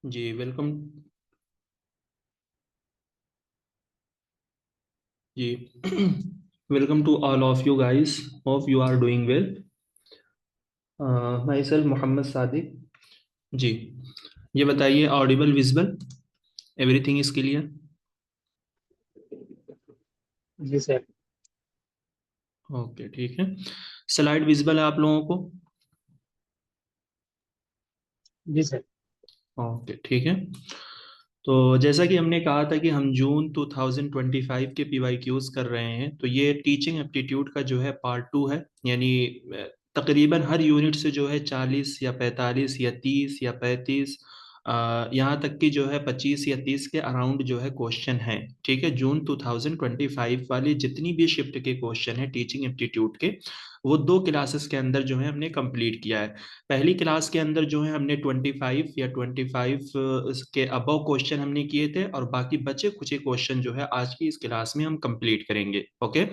जी welcome. जी welcome to all of you guys. Hope you are doing well. Myself Mohammad Sadiq. जी, ये बताइए, audible, visible, everything is clear? जी sir. Okay, ठीक है। स्लाइड विजिबल है आप लोगों को? जी सर। ओके, ठीक है। तो जैसा कि हमने कहा था कि हम जून 2025 के पीवाईक्यूज कर रहे हैं, तो ये टीचिंग एप्टीट्यूड का जो है पार्ट 2 है। यानी तकरीबन हर यूनिट से जो है 40 या 45 या 30 या 35, यहाँ तक कि जो है 25 या 30 के अराउंड जो है क्वेश्चन है। ठीक है, जून 2025 वाली जितनी भी शिफ्ट के क्वेश्चन है टीचिंग एप्टीट्यूड के, वो दो क्लासेस के अंदर जो है हमने कंप्लीट किया है। पहली क्लास के अंदर जो है हमने 25 या 25 के अबव क्वेश्चन हमने किए थे, और बाकी बचे कुछ क्वेश्चन जो है आज की इस क्लास में हम कंप्लीट करेंगे। ओके,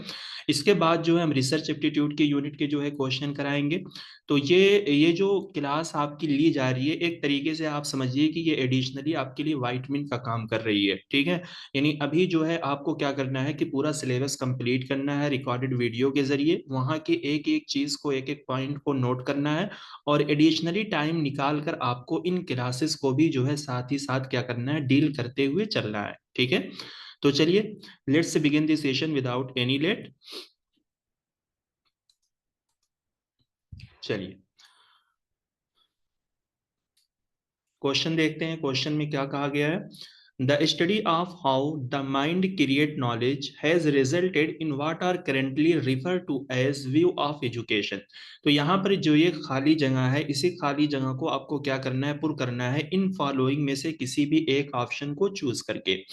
इसके बाद जो है हम रिसर्च एप्टीट्यूड के यूनिट के जो है क्वेश्चन कराएंगे। तो ये जो क्लास आपकी ली जा रही है, एक तरीके से आप समझिए कि ये एडिशनली आपके लिए वाइटमिन का काम कर रही है। ठीक है, यानी अभी जो है आपको क्या करना है कि पूरा सिलेबस कंप्लीट करना है रिकॉर्डेड वीडियो के जरिए, वहाँ के एक एक चीज को, एक एक पॉइंट को नोट करना है, और एडिशनली टाइम निकाल कर आपको इन क्लासेस को भी जो है साथ ही साथ क्या करना है, डील करते हुए चलना है। ठीक है, तो चलिए, let's begin this session without any late. चलिए, क्वेश्चन देखते हैं। क्वेश्चन में क्या कहा गया है? The study of how the mind create knowledge has resulted in what are currently refer to as view of education. तो यहाँ पर जो ये खाली जगह है, इसी खाली जगह को आपको क्या करना है, पुर करना है इन फॉलोइंग में से किसी भी एक ऑप्शन को चूज करके।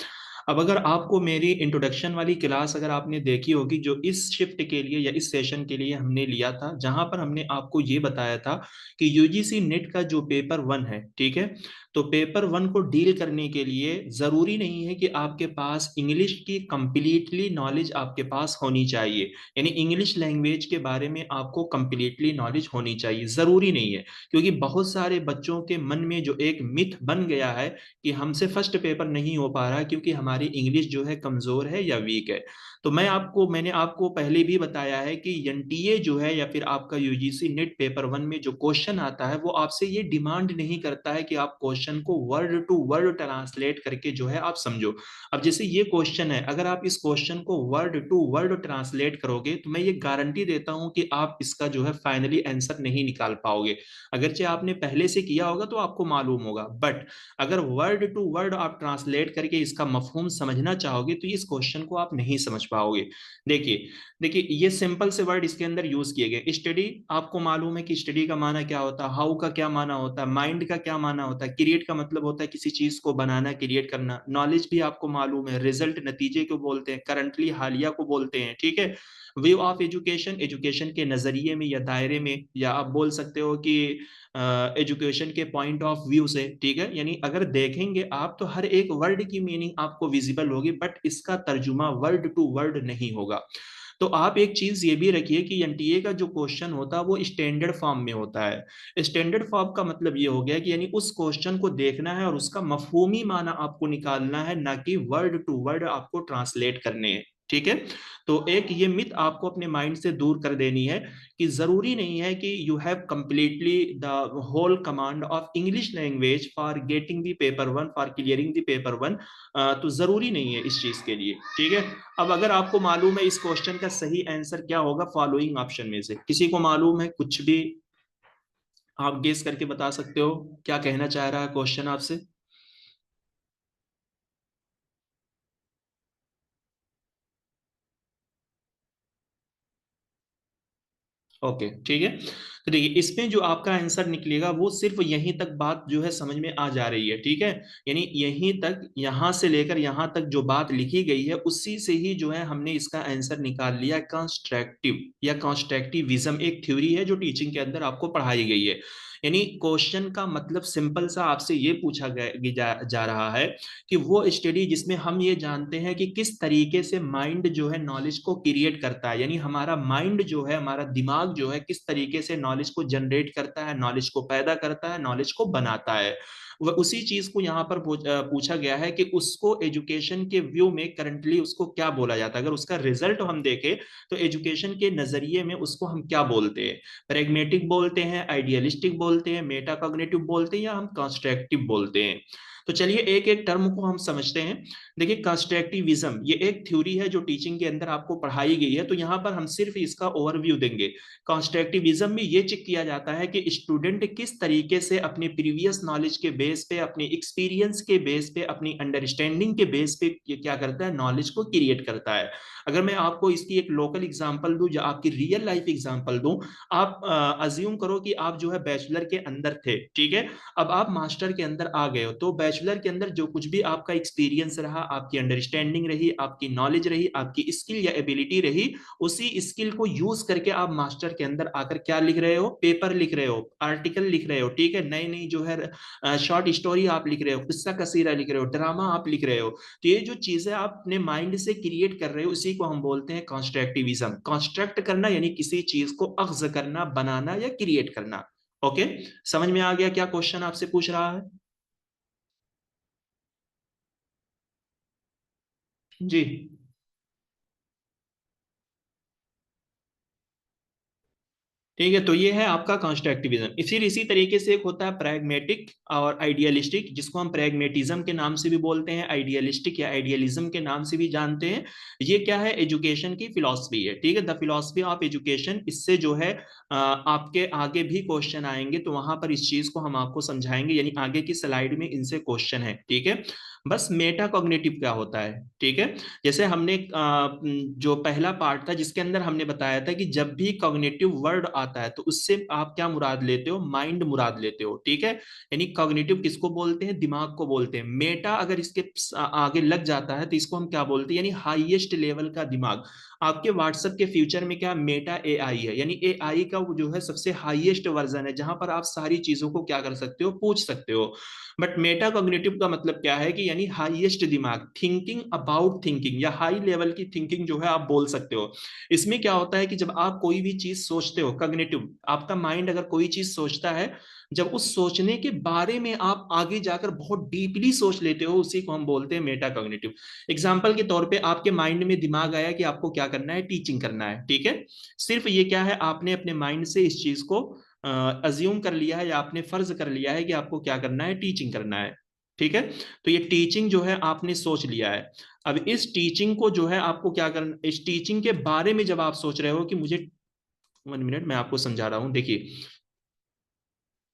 अब अगर आपको मेरी इंट्रोडक्शन वाली क्लास अगर आपने देखी होगी, जो इस शिफ्ट के लिए या इस सेशन के लिए हमने लिया था, जहां पर हमने आपको ये बताया था कि यूजीसी नेट का जो पेपर 1 है, ठीक है, तो पेपर 1 को डील करने के लिए जरूरी नहीं है कि आपके पास इंग्लिश की कंप्लीटली नॉलेज आपके पास होनी चाहिए। यानी इंग्लिश लैंग्वेज के बारे में आपको कंप्लीटली नॉलेज होनी चाहिए, जरूरी नहीं है। क्योंकि बहुत सारे बच्चों के मन में जो एक मिथ बन गया है कि हमसे फर्स्ट पेपर नहीं हो पा रहा क्योंकि हमारी इंग्लिश जो है कमजोर है या वीक है। तो मैंने आपको पहले भी बताया है कि एनटीए जो है या फिर आपका यूजीसी नेट पेपर 1 में जो क्वेश्चन आता है, वो आपसे ये डिमांड नहीं करता है कि आप क्वेश्चन को वर्ड टू वर्ड ट्रांसलेट करके जो है आप समझो। अब जैसे ये क्वेश्चन है, अगर आप इस क्वेश्चन को वर्ड टू वर्ड ट्रांसलेट करोगे, तो मैं ये गारंटी देता हूं कि आप इसका जो है फाइनली आंसर नहीं निकाल पाओगे। अगरचे आपने पहले से किया होगा तो आपको मालूम होगा, बट अगर वर्ड टू वर्ड आप ट्रांसलेट करके इसका मफहूम समझना चाहोगे तो इस क्वेश्चन को आप नहीं समझ पाओगे। देखिए, देखिए ये सिंपल से वर्ड इसके अंदर यूज किए गए। स्टडी, आपको मालूम है कि स्टडी का माना क्या होता है, हाउ का क्या माना होता है, माइंड का क्या माना होता है, क्रिएट का मतलब होता है किसी चीज को बनाना, क्रिएट करना, नॉलेज भी आपको मालूम है, रिजल्ट नतीजे को बोलते हैं, करंटली हालिया को बोलते हैं। ठीक है, व्यू ऑफ एजुकेशन, एजुकेशन के नजरिए में या दायरे में, या आप बोल सकते हो कि एजुकेशन के पॉइंट ऑफ व्यू से। ठीक है, यानी अगर देखेंगे आप तो हर एक वर्ड की मीनिंग आपको विजिबल होगी, बट इसका तर्जुमा वर्ड टू वर्ड नहीं होगा। तो आप एक चीज ये भी रखिए कि एनटीए का जो क्वेश्चन होता है वो स्टैंडर्ड फॉर्म में होता है। स्टैंडर्ड फॉर्म का मतलब ये हो गया कि यानी उस क्वेश्चन को देखना है और उसका मफहूमी माना आपको निकालना है, ना कि वर्ड टू वर्ड आपको ट्रांसलेट करने हैं। ठीक है, तो एक ये मिथ आपको अपने माइंड से दूर कर देनी है कि जरूरी नहीं है कि you have completely the whole command of English language for getting the paper 1, for clearing the paper 1। तो जरूरी नहीं है इस चीज के लिए। ठीक है, अब अगर आपको मालूम है इस क्वेश्चन का सही आंसर क्या होगा फॉलोइंग ऑप्शन में से, किसी को मालूम है कुछ भी? आप गेस करके बता सकते हो क्या कहना चाह रहा है क्वेश्चन आपसे। ओके, ठीक है, तो देखिए इसमें जो आपका आंसर निकलेगा वो सिर्फ यहीं तक बात जो है समझ में आ जा रही है। ठीक है, यानी यहीं तक, यहां से लेकर यहां तक जो बात लिखी गई है उसी से ही जो है हमने इसका आंसर निकाल लिया। कंस्ट्रक्टिव या कंस्ट्रक्टिविज्म एक थ्योरी है जो टीचिंग के अंदर आपको पढ़ाई गई है। यानी क्वेश्चन का मतलब सिंपल सा आपसे ये पूछा जा रहा है कि वो स्टडी जिसमें हम ये जानते हैं कि किस तरीके से माइंड जो है नॉलेज को क्रिएट करता है, यानी हमारा माइंड जो है, हमारा दिमाग जो है किस तरीके से नॉलेज को जनरेट करता है, नॉलेज को पैदा करता है, नॉलेज को बनाता है। वह उसी चीज को यहाँ पर पूछा गया है कि उसको एजुकेशन के व्यू में करंटली उसको क्या बोला जाता है। अगर उसका रिजल्ट हम देखें तो एजुकेशन के नजरिए में उसको हम क्या बोलते हैं? प्रैग्मेटिक बोलते हैं, आइडियलिस्टिक बोलते हैं, मेटाकॉग्निटिव बोलते हैं, या हम कंस्ट्रक्टिव बोलते हैं? तो चलिए एक एक टर्म को हम समझते हैं। देखिए, कंस्ट्रक्टिविज्म ये एक थ्योरी है जो टीचिंग के अंदर आपको पढ़ाई गई है, तो यहाँ पर हम सिर्फ इसका ओवरव्यू देंगे। कंस्ट्रक्टिविज्म में ये चेक किया जाता है कि स्टूडेंट किस तरीके से अपने प्रीवियस नॉलेज के बेस पे, अपने एक्सपीरियंस के बेस पे, अपनी अंडरस्टैंडिंग के बेस पे क्या करता है, नॉलेज को क्रिएट करता है। अगर मैं आपको इसकी एक लोकल एग्जांपल दूं या आपकी रियल लाइफ एग्जांपल दूं, आप अज्यूम करो कि आप जो है बैचलर के अंदर थे, ठीक है। अब आप मास्टर के अंदर आ गए हो, तो बैचलर के अंदर जो कुछ भी आपका एक्सपीरियंस रहा, आपकी अंडरस्टैंडिंग रही, आपकी नॉलेज रही, आपकी स्किल या एबिलिटी रही, उसी स्किल को यूज करके आप मास्टर के अंदर आकर क्या लिख रहे हो? पेपर लिख रहे हो, आर्टिकल लिख रहे हो, ठीक है। नई नई जो है शॉर्ट स्टोरी आप लिख रहे हो, किस्सा कसीरा लिख रहे हो, ड्रामा आप लिख रहे हो। तो ये जो चीजें आप अपने माइंड से क्रिएट कर रहे हो, इसी को हम बोलते हैं कॉन्स्ट्रक्टिविज्म। कॉन्स्ट्रक्ट करना यानी किसी चीज को अख्ज करना, बनाना या क्रिएट करना। ओके, समझ में आ गया क्या क्वेश्चन आपसे पूछ रहा है? जी, ठीक है। तो ये है आपका कॉन्स्ट्रक्टिविज्म। फिर इसी तरीके से एक होता है प्रैग्मेटिक और आइडियलिस्टिक, जिसको हम प्रैग्मेटिज्म के नाम से भी बोलते हैं, आइडियलिस्टिक या आइडियलिज्म के नाम से भी जानते हैं। ये क्या है? एजुकेशन की फिलॉसफी है, ठीक है, द फिलॉसफी ऑफ एजुकेशन। इससे जो है आपके आगे भी क्वेश्चन आएंगे, तो वहां पर इस चीज को हम आपको समझाएंगे, यानी आगे की स्लाइड में इनसे क्वेश्चन है, ठीक है। बस मेटा कॉग्निटिव क्या होता है, ठीक है। जैसे हमने जो पहला पार्ट था जिसके अंदर हमने बताया था कि जब भी कॉग्निटिव वर्ड आता है तो उससे आप क्या मुराद लेते हो? माइंड मुराद लेते हो, ठीक है। यानी कॉग्निटिव किसको बोलते हैं? दिमाग को बोलते हैं। मेटा अगर इसके आगे लग जाता है तो इसको हम क्या बोलते हैं? यानी हाईएस्ट लेवल का दिमाग। आपके व्हाट्सएप के फ्यूचर में क्या मेटा एआई है, यानी एआई का वो जो है सबसे हाईएस्ट वर्जन है, जहां पर आप सारी चीजों को क्या कर सकते हो? पूछ सकते हो। बट मेटा कॉग्निटिव का मतलब क्या है कि यानी हाईएस्ट दिमाग, थिंकिंग अबाउट थिंकिंग, या हाई लेवल की थिंकिंग जो है आप बोल सकते हो। इसमें क्या होता है कि जब आप कोई भी चीज सोचते हो, कॉग्निटिव आपका माइंड अगर कोई चीज सोचता है, जब उस सोचने के बारे में आप आगे जाकर बहुत डीपली सोच लेते हो, उसी को हम बोलते हैं मेटा कॉग्निटिव। एग्जाम्पल के तौर पे आपके माइंड में दिमाग आया कि आपको क्या करना है? टीचिंग करना है, ठीक है। सिर्फ ये क्या है, आपने अपने माइंड से इस चीज को अज्यूम कर लिया है, या आपने फर्ज कर लिया है कि आपको क्या करना है? टीचिंग करना है, ठीक है। तो ये टीचिंग जो है आपने सोच लिया है। अब इस टीचिंग को जो है आपको क्या करना, इस टीचिंग के बारे में जब आप सोच रहे हो कि मुझे, 1 मिनट मैं आपको समझा रहा हूं, देखिए।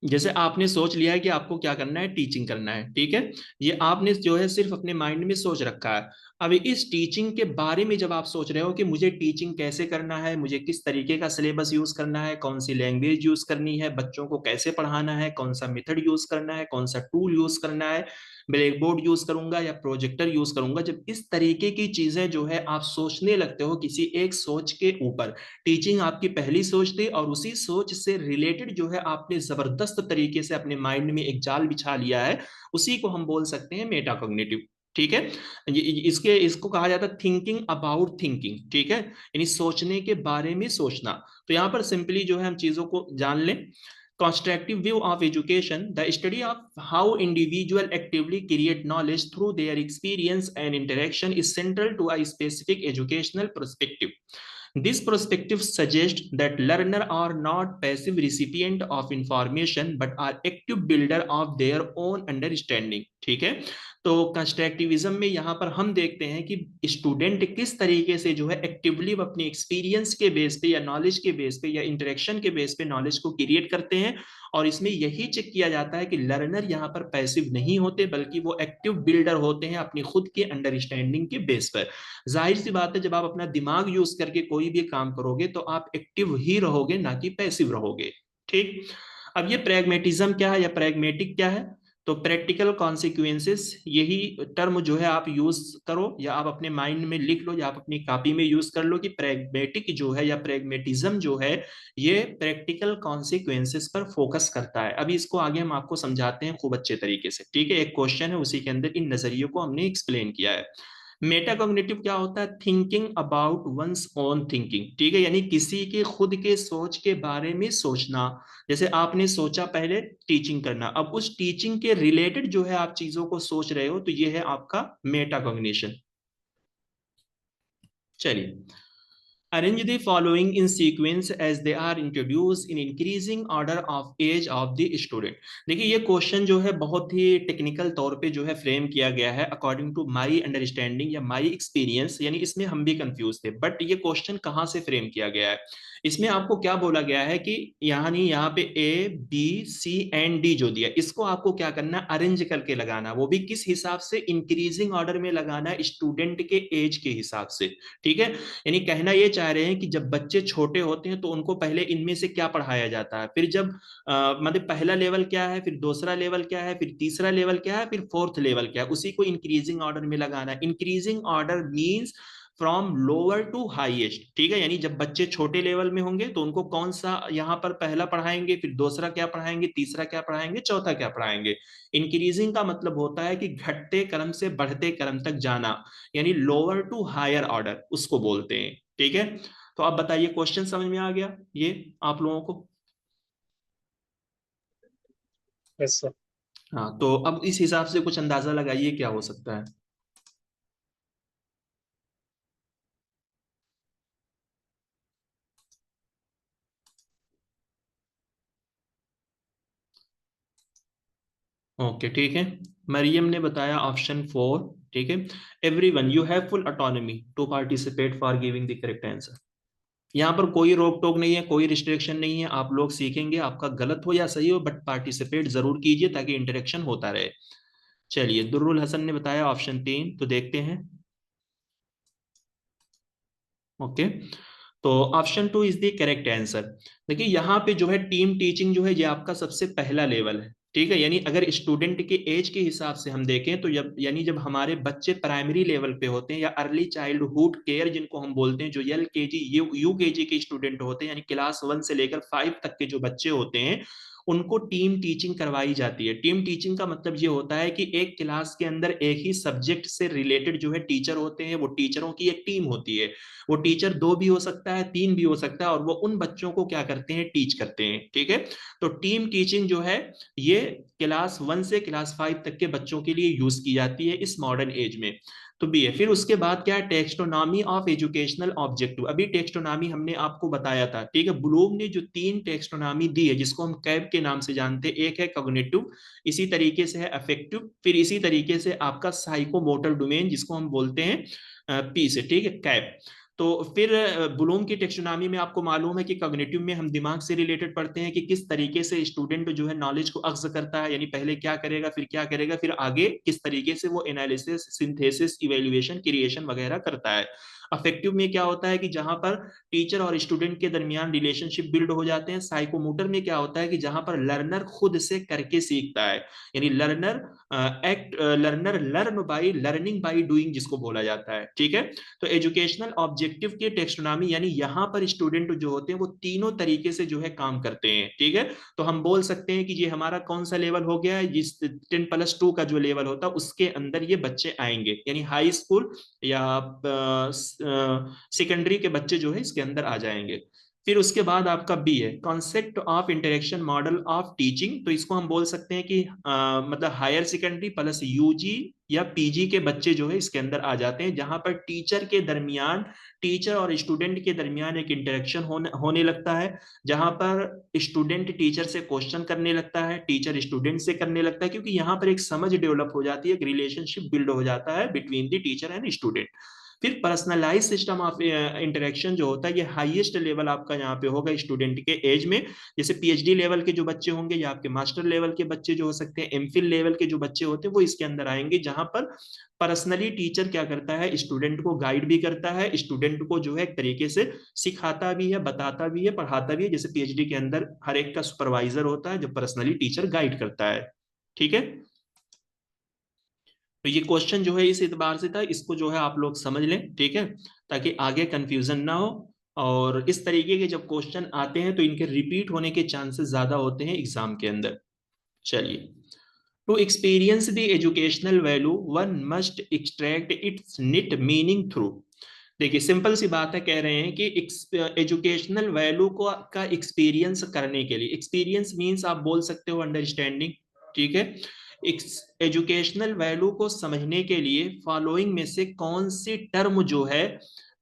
जैसे आपने सोच लिया है कि आपको क्या करना है? टीचिंग करना है, ठीक है। ये आपने जो है सिर्फ अपने माइंड में सोच रखा है। अब इस टीचिंग के बारे में जब आप सोच रहे हो कि मुझे टीचिंग कैसे करना है, मुझे किस तरीके का सिलेबस यूज करना है, कौन सी लैंग्वेज यूज करनी है, बच्चों को कैसे पढ़ाना है, कौन सा मेथड यूज करना है, कौन सा टूल यूज करना है, ब्लैक बोर्ड यूज करूंगा या प्रोजेक्टर यूज करूंगा, जब इस तरीके की चीजें जो है आप सोचने लगते हो किसी एक सोच के ऊपर, टीचिंग आपकी पहली सोच थी और उसी सोच से रिलेटेड जो है आपने जबरदस्त तरीके से अपने माइंड में एक जाल बिछा लिया है, उसी को हम बोल सकते हैं मेटाकॉग्निटिव, ठीक है। इसके इसको कहा जाता है थिंकिंग अबाउट थिंकिंग, ठीक है, यानी सोचने के बारे में सोचना। तो यहाँ पर सिंपली जो है हम चीजों को जान लें। Constructive view of education, the study of how individuals actively create knowledge through their experience and interaction, is central to a specific educational perspective. This perspective suggests that learners are not passive recipients of information but are active builder of their own understanding, ठीक है। तो constructivism में यहाँ पर हम देखते हैं कि स्टूडेंट किस तरीके से जो है एक्टिवली अपनी एक्सपीरियंस के बेस पे या नॉलेज के बेस पे या इंटरेक्शन के बेस पे नॉलेज को क्रिएट करते हैं। और इसमें यही चेक किया जाता है कि लर्नर यहाँ पर पैसिव नहीं होते, बल्कि वो एक्टिव बिल्डर होते हैं अपनी खुद के अंडरस्टैंडिंग के बेस पर। जाहिर सी बात है, जब आप अपना दिमाग यूज करके कोई भी काम करोगे तो आप एक्टिव ही रहोगे, ना कि पैसिव रहोगे, ठीक। अब ये प्रैग्मेटिज्म क्या है या प्रैग्मेटिक क्या है? तो प्रैक्टिकल कॉन्सिक्वेंसेस, यही टर्म जो है आप यूज करो, या आप अपने माइंड में लिख लो, या आप अपनी कॉपी में यूज कर लो कि प्रैग्मेटिक जो है या प्रैग्मेटिज्म जो है, ये प्रैक्टिकल कॉन्सिक्वेंसेस पर फोकस करता है। अभी इसको आगे हम आपको समझाते हैं खूब अच्छे तरीके से, ठीक है। एक क्वेश्चन है, उसी के अंदर इन नजरियों को हमने एक्सप्लेन किया है। मेटाकॉग्निटिव क्या होता है? Thinking about one's own thinking, ठीक है, यानी किसी के खुद के सोच के बारे में सोचना। जैसे आपने सोचा पहले टीचिंग करना, अब उस टीचिंग के रिलेटेड जो है आप चीजों को सोच रहे हो, तो ये है आपका मेटाकॉग्निशन। चलिए, arrange the following in sequence as they are introduced in increasing order of age of the student। देखिए ये क्वेश्चन जो है बहुत ही टेक्निकल तौर पे जो है फ्रेम किया गया है अकॉर्डिंग टू माय अंडरस्टैंडिंग या माय एक्सपीरियंस, यानी इसमें हम भी कंफ्यूज थे, बट ये क्वेश्चन कहाँ से फ्रेम किया गया है? इसमें आपको क्या बोला गया है कि यानी यहाँ पे A B C and D जो दिया, इसको आपको क्या करना है? अरेंज करके लगाना, वो भी किस हिसाब से? इंक्रीजिंग ऑर्डर में लगाना, स्टूडेंट के एज के हिसाब से, ठीक है। यानी कहना ये चाह रहे हैं कि जब बच्चे छोटे होते हैं तो उनको पहले इनमें से क्या पढ़ाया जाता है, फिर जब मतलब पहला लेवल क्या है, फिर दूसरा लेवल क्या है, फिर तीसरा लेवल क्या है, फिर फोर्थ लेवल क्या है, उसी को इंक्रीजिंग ऑर्डर में लगाना। Increasing order means from lower to highest, ठीक है। यानी जब बच्चे छोटे लेवल में होंगे तो उनको कौन सा यहाँ पर पहला पढ़ाएंगे, फिर दूसरा क्या पढ़ाएंगे, तीसरा क्या पढ़ाएंगे, चौथा क्या पढ़ाएंगे। इंक्रीजिंग का मतलब होता है कि घटते क्रम से बढ़ते क्रम तक जाना, यानी लोअर टू हायर ऑर्डर उसको बोलते हैं, ठीक है। तो आप बताइए, क्वेश्चन समझ में आ गया ये आप लोगों को? Yes sir. हाँ, तो अब इस हिसाब से कुछ अंदाजा लगाइए क्या हो सकता है। ओके, ठीक है। मरियम ने बताया ऑप्शन फोर, ठीक है। Everyone you have full autonomy to participate for giving the correct answer. यहाँ पर कोई रोक टोक नहीं है, कोई रिस्ट्रिक्शन नहीं है, आप लोग सीखेंगे, आपका गलत हो या सही हो बट पार्टिसिपेट जरूर कीजिए ताकि इंटरेक्शन होता रहे। चलिए, दुर्रुल हसन ने बताया ऑप्शन तीन, तो देखते हैं। ओके, तो option two is the correct answer. देखिए यहाँ पे जो है टीम टीचिंग जो है ये आपका सबसे पहला लेवल है, ठीक है। यानी अगर स्टूडेंट के एज के हिसाब से हम देखें तो जब यानी जब हमारे बच्चे प्राइमरी लेवल पे होते हैं या अर्ली चाइल्डहुड केयर जिनको हम बोलते हैं, जो एल के जी यू के जी के स्टूडेंट होते हैं, यानी क्लास 1 से लेकर 5 तक के जो बच्चे होते हैं, उनको टीम टीचिंग करवाई जाती है। टीम टीचिंग का मतलब ये होता है कि एक क्लास के अंदर एक ही सब्जेक्ट से रिलेटेड जो है टीचर होते हैं, वो टीचरों की एक टीम होती है। वो टीचर दो भी हो सकता है, तीन भी हो सकता है, और वो उन बच्चों को क्या करते हैं? टीच करते हैं, ठीक है। तो टीम टीचिंग जो है ये क्लास 1 से क्लास 5 तक के बच्चों के लिए यूज की जाती है इस मॉडर्न एज में। तो बी है। फिर उसके बाद क्या है? टेक्स्टोनॉमी ऑफ एजुकेशनल ऑब्जेक्टिव। अभी टेक्स्टोनॉमी हमने आपको बताया था, ठीक है। ब्लूम ने जो तीन टेक्स्टोनॉमी दी है जिसको हम कैब के नाम से जानते हैं, एक है कॉग्निटिव, इसी तरीके से है अफेक्टिव, फिर इसी तरीके से आपका साइकोमोटर डोमेन जिसको हम बोलते हैं पी से, ठीक है, कैब। तो फिर ब्लूम की टेक्सोनॉमी में आपको मालूम है कि कॉग्निटिव में हम दिमाग से रिलेटेड पढ़ते हैं कि किस तरीके से स्टूडेंट जो है नॉलेज को अक्स करता है, यानी पहले क्या करेगा, फिर क्या करेगा, फिर आगे किस तरीके से वो एनालिसिस, सिंथेसिस, इवेल्युएशन, क्रिएशन वगैरह करता है। अफेक्टिव में क्या होता है कि जहां पर टीचर और स्टूडेंट के दरमियान रिलेशनशिप बिल्ड हो जाते हैं। साइकोमोटर में क्या होता है कि जहां पर लर्नर खुद से करके सीखता है, यानी learner learn by learning by doing जिसको बोला जाता है, ठीक है। तो एजुकेशनल ऑब्जेक्टिव की टेक्सोनॉमी यानी यहाँ पर स्टूडेंट जो होते हैं वो तीनों तरीके से जो है काम करते हैं, ठीक है। तो हम बोल सकते हैं कि ये हमारा कौन सा लेवल हो गया है? जिस 10+2 का जो लेवल होता है उसके अंदर ये बच्चे आएंगे, यानी हाई स्कूल या सेकेंडरी के बच्चे जो है इसके अंदर आ जाएंगे। फिर उसके बाद आपका बी है, concept of interaction model of teaching. तो इसको हम बोल सकते हैं कि मतलब हायर सेकेंडरी प्लस यूजी या पीजी के बच्चे जो है इसके अंदर आ जाते हैं, जहां पर टीचर और स्टूडेंट के दरमियान एक इंटरेक्शन होने लगता है, जहां पर स्टूडेंट टीचर से क्वेश्चन करने लगता है, टीचर स्टूडेंट से करने लगता है, क्योंकि यहाँ पर एक समझ डेवलप हो जाती है, एक रिलेशनशिप बिल्ड हो जाता है between the teacher and student. फिर पर्सनलाइज सिस्टम ऑफ इंटरेक्शन जो होता है ये हाईएस्ट लेवल आपका यहाँ पे होगा स्टूडेंट के एज में। जैसे पीएचडी लेवल के जो बच्चे होंगे या आपके मास्टर लेवल के बच्चे जो हो सकते हैं, एमफिल लेवल के जो बच्चे होते हैं वो इसके अंदर आएंगे, जहां पर पर्सनली टीचर क्या करता है? स्टूडेंट को गाइड भी करता है, स्टूडेंट को जो है एक तरीके से सिखाता भी है, बताता भी है, पढ़ाता भी है। जैसे पीएचडी के अंदर हर एक का सुपरवाइजर होता है जो पर्सनली टीचर गाइड करता है, ठीक है। तो ये क्वेश्चन जो है इस एतबार से था, इसको जो है आप लोग समझ लें, ठीक है, ताकि आगे कंफ्यूजन ना हो। और इस तरीके के जब क्वेश्चन आते हैं तो इनके रिपीट होने के चांसेस ज्यादा होते हैं एग्जाम के अंदर। चलिए, to experience the educational value one must extract its nit meaning through. देखिए सिंपल सी बात है, कह रहे हैं कि एजुकेशनल वैल्यू को का एक्सपीरियंस करने के लिए, एक्सपीरियंस मींस आप बोल सकते हो अंडरस्टैंडिंग, ठीक है। एजुकेशनल वैल्यू को समझने के लिए फॉलोइंग में से कौन सी टर्म जो है,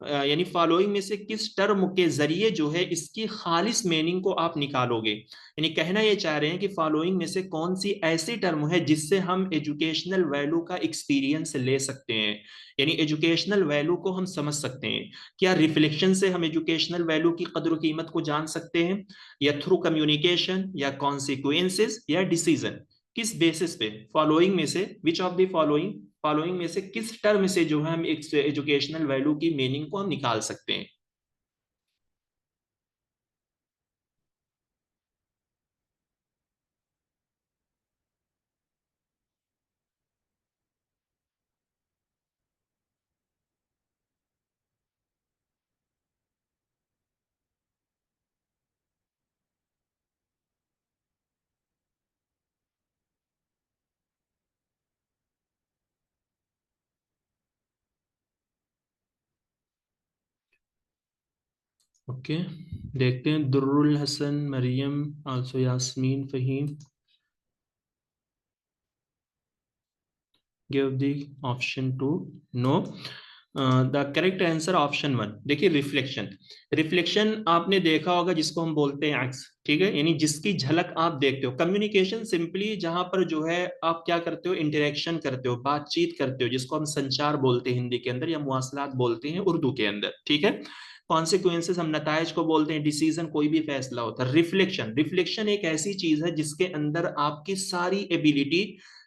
यानी फॉलोइंग में से किस टर्म के जरिए जो है इसकी खालिस मीनिंग को आप निकालोगे। यानी कहना ये चाह रहे हैं कि फॉलोइंग में से कौन सी ऐसी टर्म है जिससे हम एजुकेशनल वैल्यू का एक्सपीरियंस ले सकते हैं, यानी एजुकेशनल वैल्यू को हम समझ सकते हैं। क्या रिफ्लेक्शन से हम एजुकेशनल वैल्यू की कद्र कीमत को जान सकते हैं, या थ्रू कम्युनिकेशन, या कॉन्सिक्वेंसेस, या डिसीजन? किस बेसिस पे? फॉलोइंग में से which of the following, following में से किस टर्म से जो है हम एजुकेशनल वैल्यू की मीनिंग को हम निकाल सकते हैं? ओके, देखते हैं। Durrul Hasan, Mariyam, also Yasmin, Faheem, give the option to no। The correct answer option one. देखिए रिफ्लेक्शन, रिफ्लेक्शन आपने देखा होगा जिसको हम बोलते हैं एक्स, ठीक है, यानी जिसकी झलक आप देखते हो। कम्युनिकेशन सिंपली जहां पर जो है आप क्या करते हो, इंटरेक्शन करते हो, बातचीत करते हो, जिसको हम संचार बोलते हैं हिंदी के अंदर, या मुवासलात बोलते हैं उर्दू के अंदर, ठीक है। कॉन्सिक्वेंसेस हम नतायज को बोलते हैं, डिसीजन कोई भी फैसला होता है। रिफ्लेक्शन, रिफ्लेक्शन एक ऐसी चीज है जिसके अंदर आपकी सारी एबिलिटी,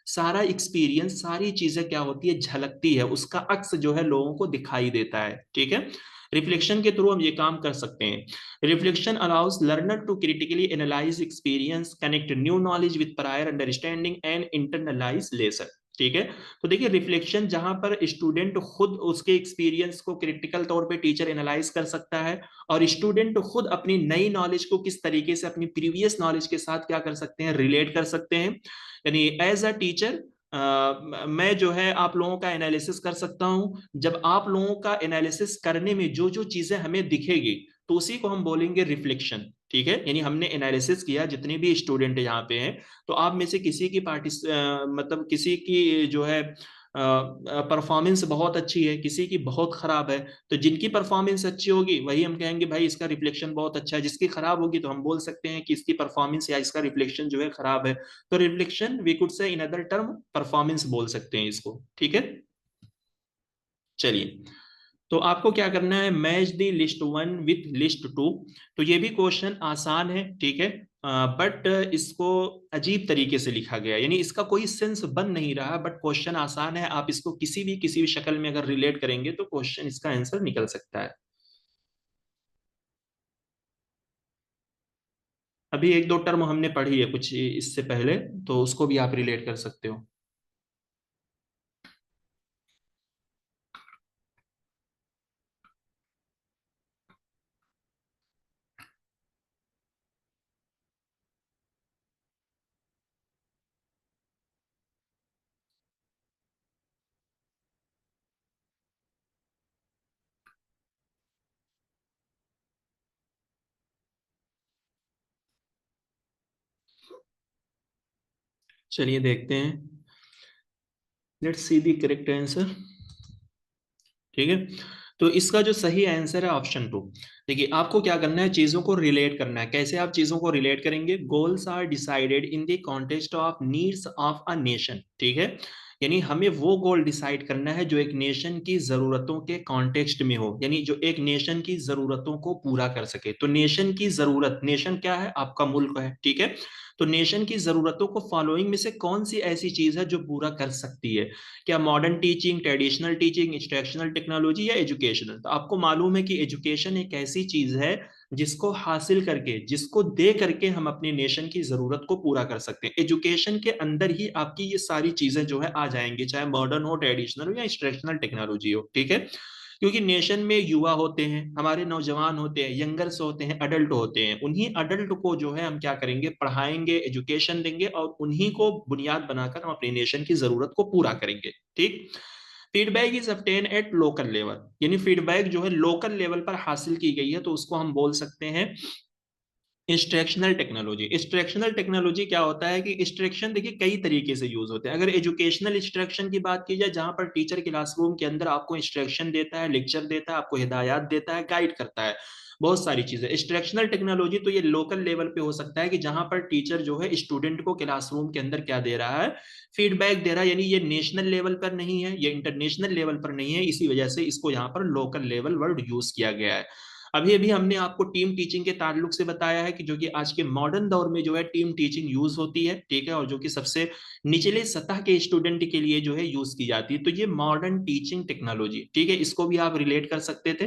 सारा एक्सपीरियंस, सारी चीजें क्या होती है, झलकती है, उसका अक्स जो है लोगों को दिखाई देता है, ठीक है। रिफ्लेक्शन के थ्रू हम ये काम कर सकते हैं। Reflection allows learner to critically analyse experience, connect new knowledge with prior understanding and internalise lesson, ठीक है। तो देखिए रिफ्लेक्शन जहां पर स्टूडेंट खुद उसके एक्सपीरियंस को क्रिटिकल तौर पे टीचर एनालाइज कर सकता है, और स्टूडेंट खुद अपनी नई नॉलेज को किस तरीके से अपनी प्रीवियस नॉलेज के साथ क्या कर सकते हैं, रिलेट कर सकते हैं। यानी एज अ टीचर मैं जो है आप लोगों का एनालिसिस कर सकता हूं। जब आप लोगों का एनालिसिस करने में जो जो चीजें हमें दिखेगी, तो उसी को हम बोलेंगे रिफ्लेक्शन, ठीक है। यानी हमने एनालिसिस किया, जितने भी स्टूडेंट यहाँ पे हैं, तो आप में से किसी की मतलब किसी की जो है परफॉर्मेंस बहुत अच्छी है, किसी की बहुत खराब है। तो जिनकी परफॉर्मेंस अच्छी होगी वही हम कहेंगे भाई इसका रिफ्लेक्शन बहुत अच्छा है, जिसकी खराब होगी तो हम बोल सकते हैं कि इसकी परफॉर्मेंस या इसका रिफ्लेक्शन जो है खराब है। तो reflection we could say in other term performance बोल सकते हैं इसको, ठीक है। चलिए, तो आपको क्या करना है, match the list one with list two. तो ये भी क्वेश्चन आसान है, ठीक है, बट इसको अजीब तरीके से लिखा गया है, यानी इसका कोई सेंस बन नहीं रहा, बट क्वेश्चन आसान है। आप इसको किसी भी शक्ल में अगर रिलेट करेंगे तो क्वेश्चन इसका आंसर निकल सकता है। अभी एक दो टर्म हमने पढ़ी है कुछ इससे पहले, तो उसको भी आप रिलेट कर सकते हो। चलिए देखते हैं। Let's see the correct answer, ठीक है। तो इसका जो सही आंसर है ऑप्शन टू। देखिए आपको क्या करना है, चीजों को रिलेट करना है। कैसे आप चीजों को रिलेट करेंगे, goals are decided in the context of needs of a nation, ठीक है। यानी हमें वो गोल डिसाइड करना है जो एक नेशन की जरूरतों के कॉन्टेक्स्ट में हो, यानी जो एक नेशन की जरूरतों को पूरा कर सके। तो नेशन की जरूरत, नेशन क्या है, आपका मुल्क है, ठीक है। तो नेशन की जरूरतों को फॉलोइंग में से कौन सी ऐसी चीज है जो पूरा कर सकती है? क्या modern teaching, traditional teaching, instructional technology, या एजुकेशनल? तो आपको मालूम है कि एजुकेशन एक ऐसी चीज है जिसको हासिल करके, जिसको दे करके हम अपने नेशन की जरूरत को पूरा कर सकते हैं। एजुकेशन के अंदर ही आपकी ये सारी चीजें जो है आ जाएंगी, चाहे मॉडर्न हो, ट्रेडिशनल हो, या इंस्ट्रक्शनल टेक्नोलॉजी हो, ठीक है। क्योंकि नेशन में युवा होते हैं, हमारे नौजवान होते हैं, यंगर्स होते हैं, अडल्ट होते हैं। उन्हीं अडल्ट को जो है हम क्या करेंगे, पढ़ाएंगे, एजुकेशन देंगे, और उन्हीं को बुनियाद बनाकर हम अपने नेशन की जरूरत को पूरा करेंगे। ठीक। Feedback is obtain at local level, यानी फीडबैक जो है लोकल लेवल पर हासिल की गई है, तो उसको हम बोल सकते हैं इंस्ट्रक्शनल टेक्नोलॉजी। इंस्ट्रक्शनल टेक्नोलॉजी क्या होता है कि इंस्ट्रक्शन देखिए कई तरीके से यूज होते हैं। अगर एजुकेशनल इंस्ट्रक्शन की बात की जाए, जहां पर टीचर क्लासरूम के अंदर आपको इंस्ट्रक्शन देता है, लेक्चर देता है, आपको हिदायत देता है, गाइड करता है, बहुत सारी चीजें। इंस्ट्रक्शनल टेक्नोलॉजी तो ये लोकल लेवल पे हो सकता है कि जहां पर टीचर जो है स्टूडेंट को क्लासरूम के अंदर क्या दे रहा है, फीडबैक दे रहा है। यानी ये नेशनल लेवल पर नहीं है, ये इंटरनेशनल लेवल पर नहीं है, इसी वजह से इसको यहाँ पर लोकल लेवल वर्ड यूज किया गया है। अभी अभी हमने आपको टीम टीचिंग के ताल्लुक से बताया है कि जो कि आज के मॉडर्न दौर में जो है टीम टीचिंग यूज होती है, ठीक है, और जो कि सबसे निचले सतह के स्टूडेंट के लिए जो है यूज की जाती है। तो ये मॉडर्न टीचिंग टेक्नोलॉजी, ठीक है, इसको भी आप रिलेट कर सकते थे।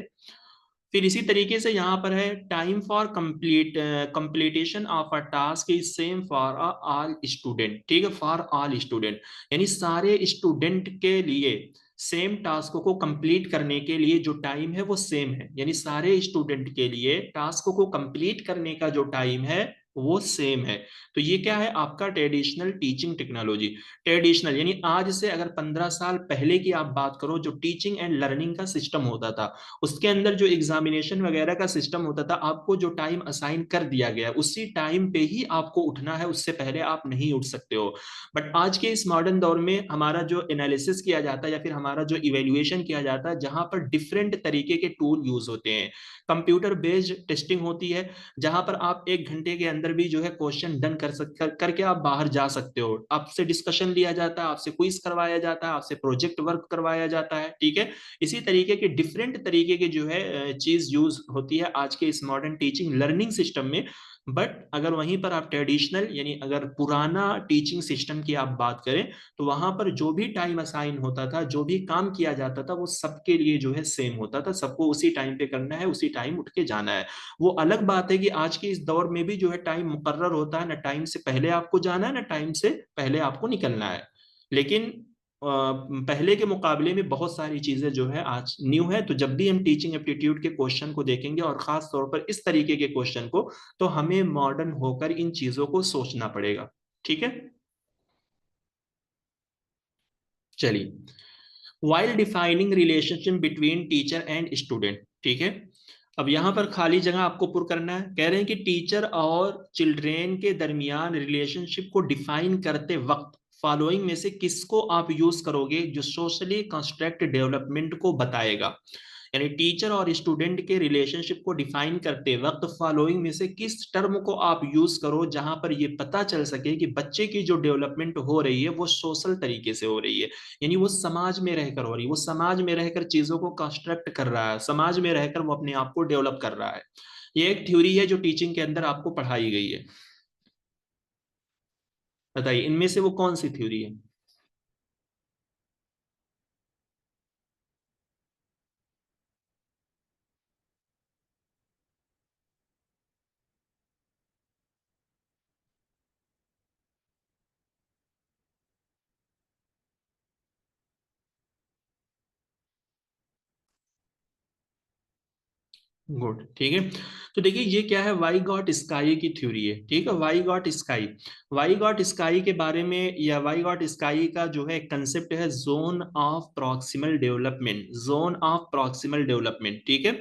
फिर इसी तरीके से यहाँ पर है time for completion of a task is same for all student, ठीक है, फॉर ऑल स्टूडेंट, यानी सारे स्टूडेंट के लिए सेम टास्क को कंप्लीट करने के लिए जो टाइम है वो सेम है, यानी सारे स्टूडेंट के लिए टास्क को कंप्लीट करने का जो टाइम है वो सेम है। तो ये क्या है आपका ट्रेडिशनल टीचिंग टेक्नोलॉजी। ट्रेडिशनल यानी आज से अगर 15 साल पहले की आप बात करो, जो टीचिंग एंड लर्निंग का सिस्टम होता था, उसके अंदर जो एग्जामिनेशन वगैरह का सिस्टम होता था, आपको जो टाइम असाइन कर दिया गया उसी टाइम पे ही आपको उठना है, उससे पहले आप नहीं उठ सकते हो। बट आज के इस मॉडर्न दौर में हमारा जो एनालिसिस किया जाता है या फिर हमारा जो इवेल्युएशन किया जाता है, जहां पर डिफरेंट तरीके के टूल यूज होते हैं, कंप्यूटर बेस्ड टेस्टिंग होती है, जहां पर आप 1 घंटे के अंदर भी जो है क्वेश्चन डन करके आप बाहर जा सकते हो। आपसे डिस्कशन लिया जाता है, आपसे क्विज करवाया जाता है, आपसे प्रोजेक्ट वर्क करवाया जाता है, ठीक है। इसी तरीके के डिफरेंट तरीके के जो है चीज यूज होती है आज के इस मॉडर्न टीचिंग लर्निंग सिस्टम में। बट अगर वहीं पर आप ट्रेडिशनल यानी अगर पुराना टीचिंग सिस्टम की आप बात करें, तो वहां पर जो भी टाइम असाइन होता था, जो भी काम किया जाता था, वो सबके लिए जो है सेम होता था, सबको उसी टाइम पे करना है, उसी टाइम उठ के जाना है। वो अलग बात है कि आज के इस दौर में भी जो है टाइम मुकर्रर होता है, ना टाइम से पहले आपको जाना है, ना टाइम से पहले आपको निकलना है। लेकिन पहले के मुकाबले में बहुत सारी चीजें जो है आज न्यू है। तो जब भी हम टीचिंग एप्टीट्यूड के क्वेश्चन को देखेंगे, और खास तौर पर इस तरीके के क्वेश्चन को, तो हमें मॉडर्न होकर इन चीजों को सोचना पड़ेगा। ठीक है, चलिए। While defining relationship between teacher and student, ठीक है। अब यहां पर खाली जगह आपको पुर करना है। कह रहे हैं कि टीचर और चिल्ड्रेन के दरमियान रिलेशनशिप को डिफाइन करते वक्त फॉलोइंग में से किसको आप यूज करोगे जो सोशली कंस्ट्रक्ट डेवलपमेंट को बताएगा। यानी टीचर और स्टूडेंट के रिलेशनशिप को डिफाइन करते वक्त फॉलोइंग में से किस टर्म को आप यूज करो जहां पर ये पता चल सके कि बच्चे की जो डेवलपमेंट हो रही है वो सोशल तरीके से हो रही है, यानी वो समाज में रहकर हो रही है, वो समाज में रहकर चीजों को कंस्ट्रक्ट कर रहा है, समाज में रहकर वो अपने आप को डेवलप कर रहा है। ये एक थ्योरी है जो टीचिंग के अंदर आपको पढ़ाई गई है। बताइए इनमें से वो कौन सी थ्योरी है। गुड, ठीक है। तो देखिए ये क्या है, वाई गॉट स्काई की थ्योरी है, ठीक है। Vygotsky, Vygotsky के बारे में, या वाई गॉट स्काई का जो है कंसेप्ट है zone of proximal development, zone of proximal development, ठीक है।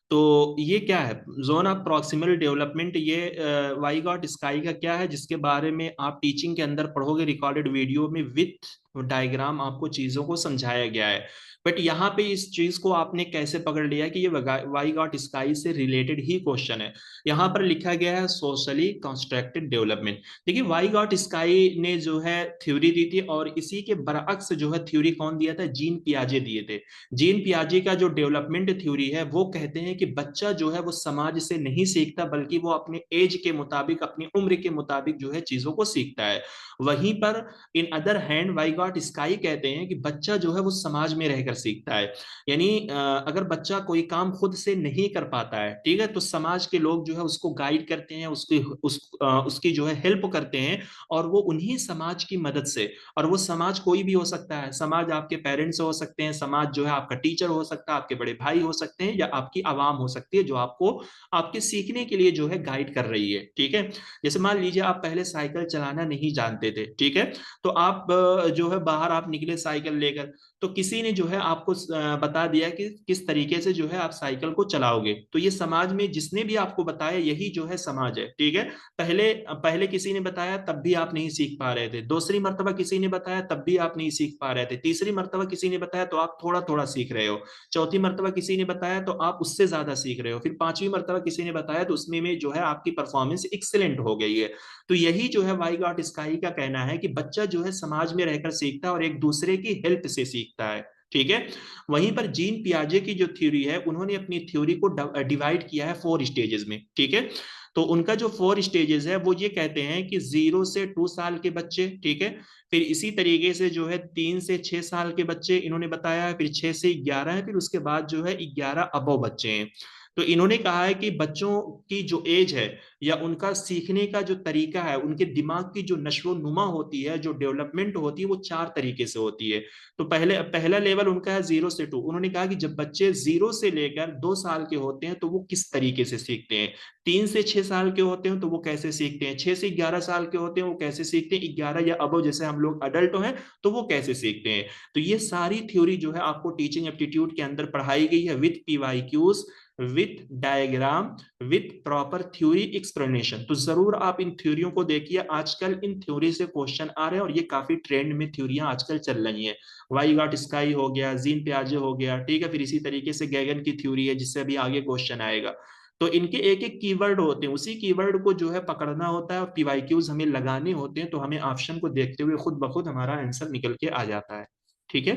तो ये क्या है जोन ऑफ प्रॉक्सिमल डेवलपमेंट, ये वाई गॉट स्काई का क्या है, जिसके बारे में आप टीचिंग के अंदर पढ़ोगे रिकॉर्डेड वीडियो में, विथ डायग्राम आपको चीजों को समझाया गया है। बट यहाँ पे इस चीज को आपने कैसे पकड़ लिया कि ये वाई गॉट स्काई से रिलेटेड ही क्वेश्चन है। यहाँ पर लिखा गया है सोशली कंस्ट्रक्टेड डेवलपमेंट। देखिए वाई गॉट स्काई ने जो है थ्योरी दी थी, और इसी के बरअक्स जो है थ्योरी कौन दिया था, जीन पियाजे दिए थे। जीन पियाजे का जो डेवलपमेंट थ्योरी है, वो कहते हैं कि बच्चा जो है वो समाज से नहीं सीखता, बल्कि वो अपने एज के मुताबिक, अपनी उम्र के मुताबिक जो है चीजों को सीखता है। वहीं पर इन अदर हैंड वाई वाइगॉट स्काई कहते हैं कि बच्चा जो है वो समाज में रहकर सीखता है। यानी अगर बच्चा कोई काम खुद से नहीं कर पाता है, ठीक है, तो समाज के लोग जो है उसको गाइड करते हैं, उसकी जो है हेल्प करते हैं, और वो उन्हीं समाज की मदद से, और वो समाज कोई भी हो सकता है, समाज आपके पेरेंट्स हो सकते हैं, समाज जो है आपका टीचर हो सकता है, आपके बड़े भाई हो सकते हैं, या आपकी आवाम हो सकती है जो आपको आपके सीखने के लिए जो है गाइड कर रही है, ठीक है। जैसे मान लीजिए आप पहले साइकिल चलाना नहीं जानते थे, ठीक है, तो आप जो है बाहर आप निकले साइकिल लेकर, तो किसी ने जो है आपको बता दिया कि किस तरीके से जो है आप साइकिल को चलाओगे, तो ये समाज में जिसने भी आपको बताया यही जो है समाज है, ठीक है। पहले पहले किसी ने बताया तब भी आप नहीं सीख पा रहे थे, दूसरी मर्तबा किसी ने बताया तब भी आप नहीं सीख पा रहे थे, तीसरी मर्तबा किसी ने बताया तो आप थोड़ा थोड़ा सीख रहे हो, चौथी मर्तबा किसी ने बताया तो आप उससे ज्यादा सीख रहे हो, फिर पांचवी मर्तबा किसी ने बताया तो उसमें में जो है आपकी परफॉर्मेंस एक्सीलेंट हो गई है। तो यही जो है वाई गॉट स्काई का कहना है कि बच्चा जो है समाज में रहकर सीखता है और एक दूसरे की हेल्प से सीखता है, ठीक है। वहीं पर जीन पियाजे की जो थ्योरी है, उन्होंने अपनी थ्योरी को डिवाइड किया है 4 स्टेजेस में, ठीक है। तो उनका जो 4 स्टेजेस है वो ये कहते हैं कि 0 से 2 साल के बच्चे, ठीक है, फिर इसी तरीके से जो है 3 से 6 साल के बच्चे इन्होंने बताया है, फिर 6 से 11 है, फिर उसके बाद जो है 11 अबव बच्चे हैं। तो इन्होंने कहा है कि बच्चों की जो एज है या उनका सीखने का जो तरीका है, उनके दिमाग की जो नशो नुमा होती है, जो डेवलपमेंट होती है, वो 4 तरीके से होती है। तो पहला लेवल उनका है 0 से 2। उन्होंने कहा कि जब बच्चे 0 से लेकर 2 साल के होते हैं तो वो किस तरीके से सीखते हैं, 3 से 6 साल के होते हैं तो वो कैसे सीखते हैं, 6 से 11 साल के होते हैं वो कैसे सीखते हैं, 11 या अबव जैसे हम लोग अडल्ट हैं तो वो कैसे सीखते हैं। तो ये सारी थ्योरी जो है आपको टीचिंग एप्टीट्यूड के अंदर पढ़ाई गई है, with PYQs, with diagram, with proper theory explanation. तो जरूर आप इन थ्योरियों को देखिए, आजकल इन थ्योरी से क्वेश्चन आ रहे हैं और ये काफी ट्रेंड में थ्योरियां आजकल चल रही हैं। वाई गॉट स्काई हो गया, जीन पियाजे हो गया, ठीक है, फिर इसी तरीके से गैगन की थ्योरी है जिससे अभी आगे क्वेश्चन आएगा। तो इनके एक एक कीवर्ड होते हैं, उसी कीवर्ड को जो है पकड़ना होता है और पीवाईक्यूज हमें लगाने होते हैं, तो हमें ऑप्शन को देखते हुए खुद ब खुद हमारा आंसर निकल के आ जाता है, ठीक है।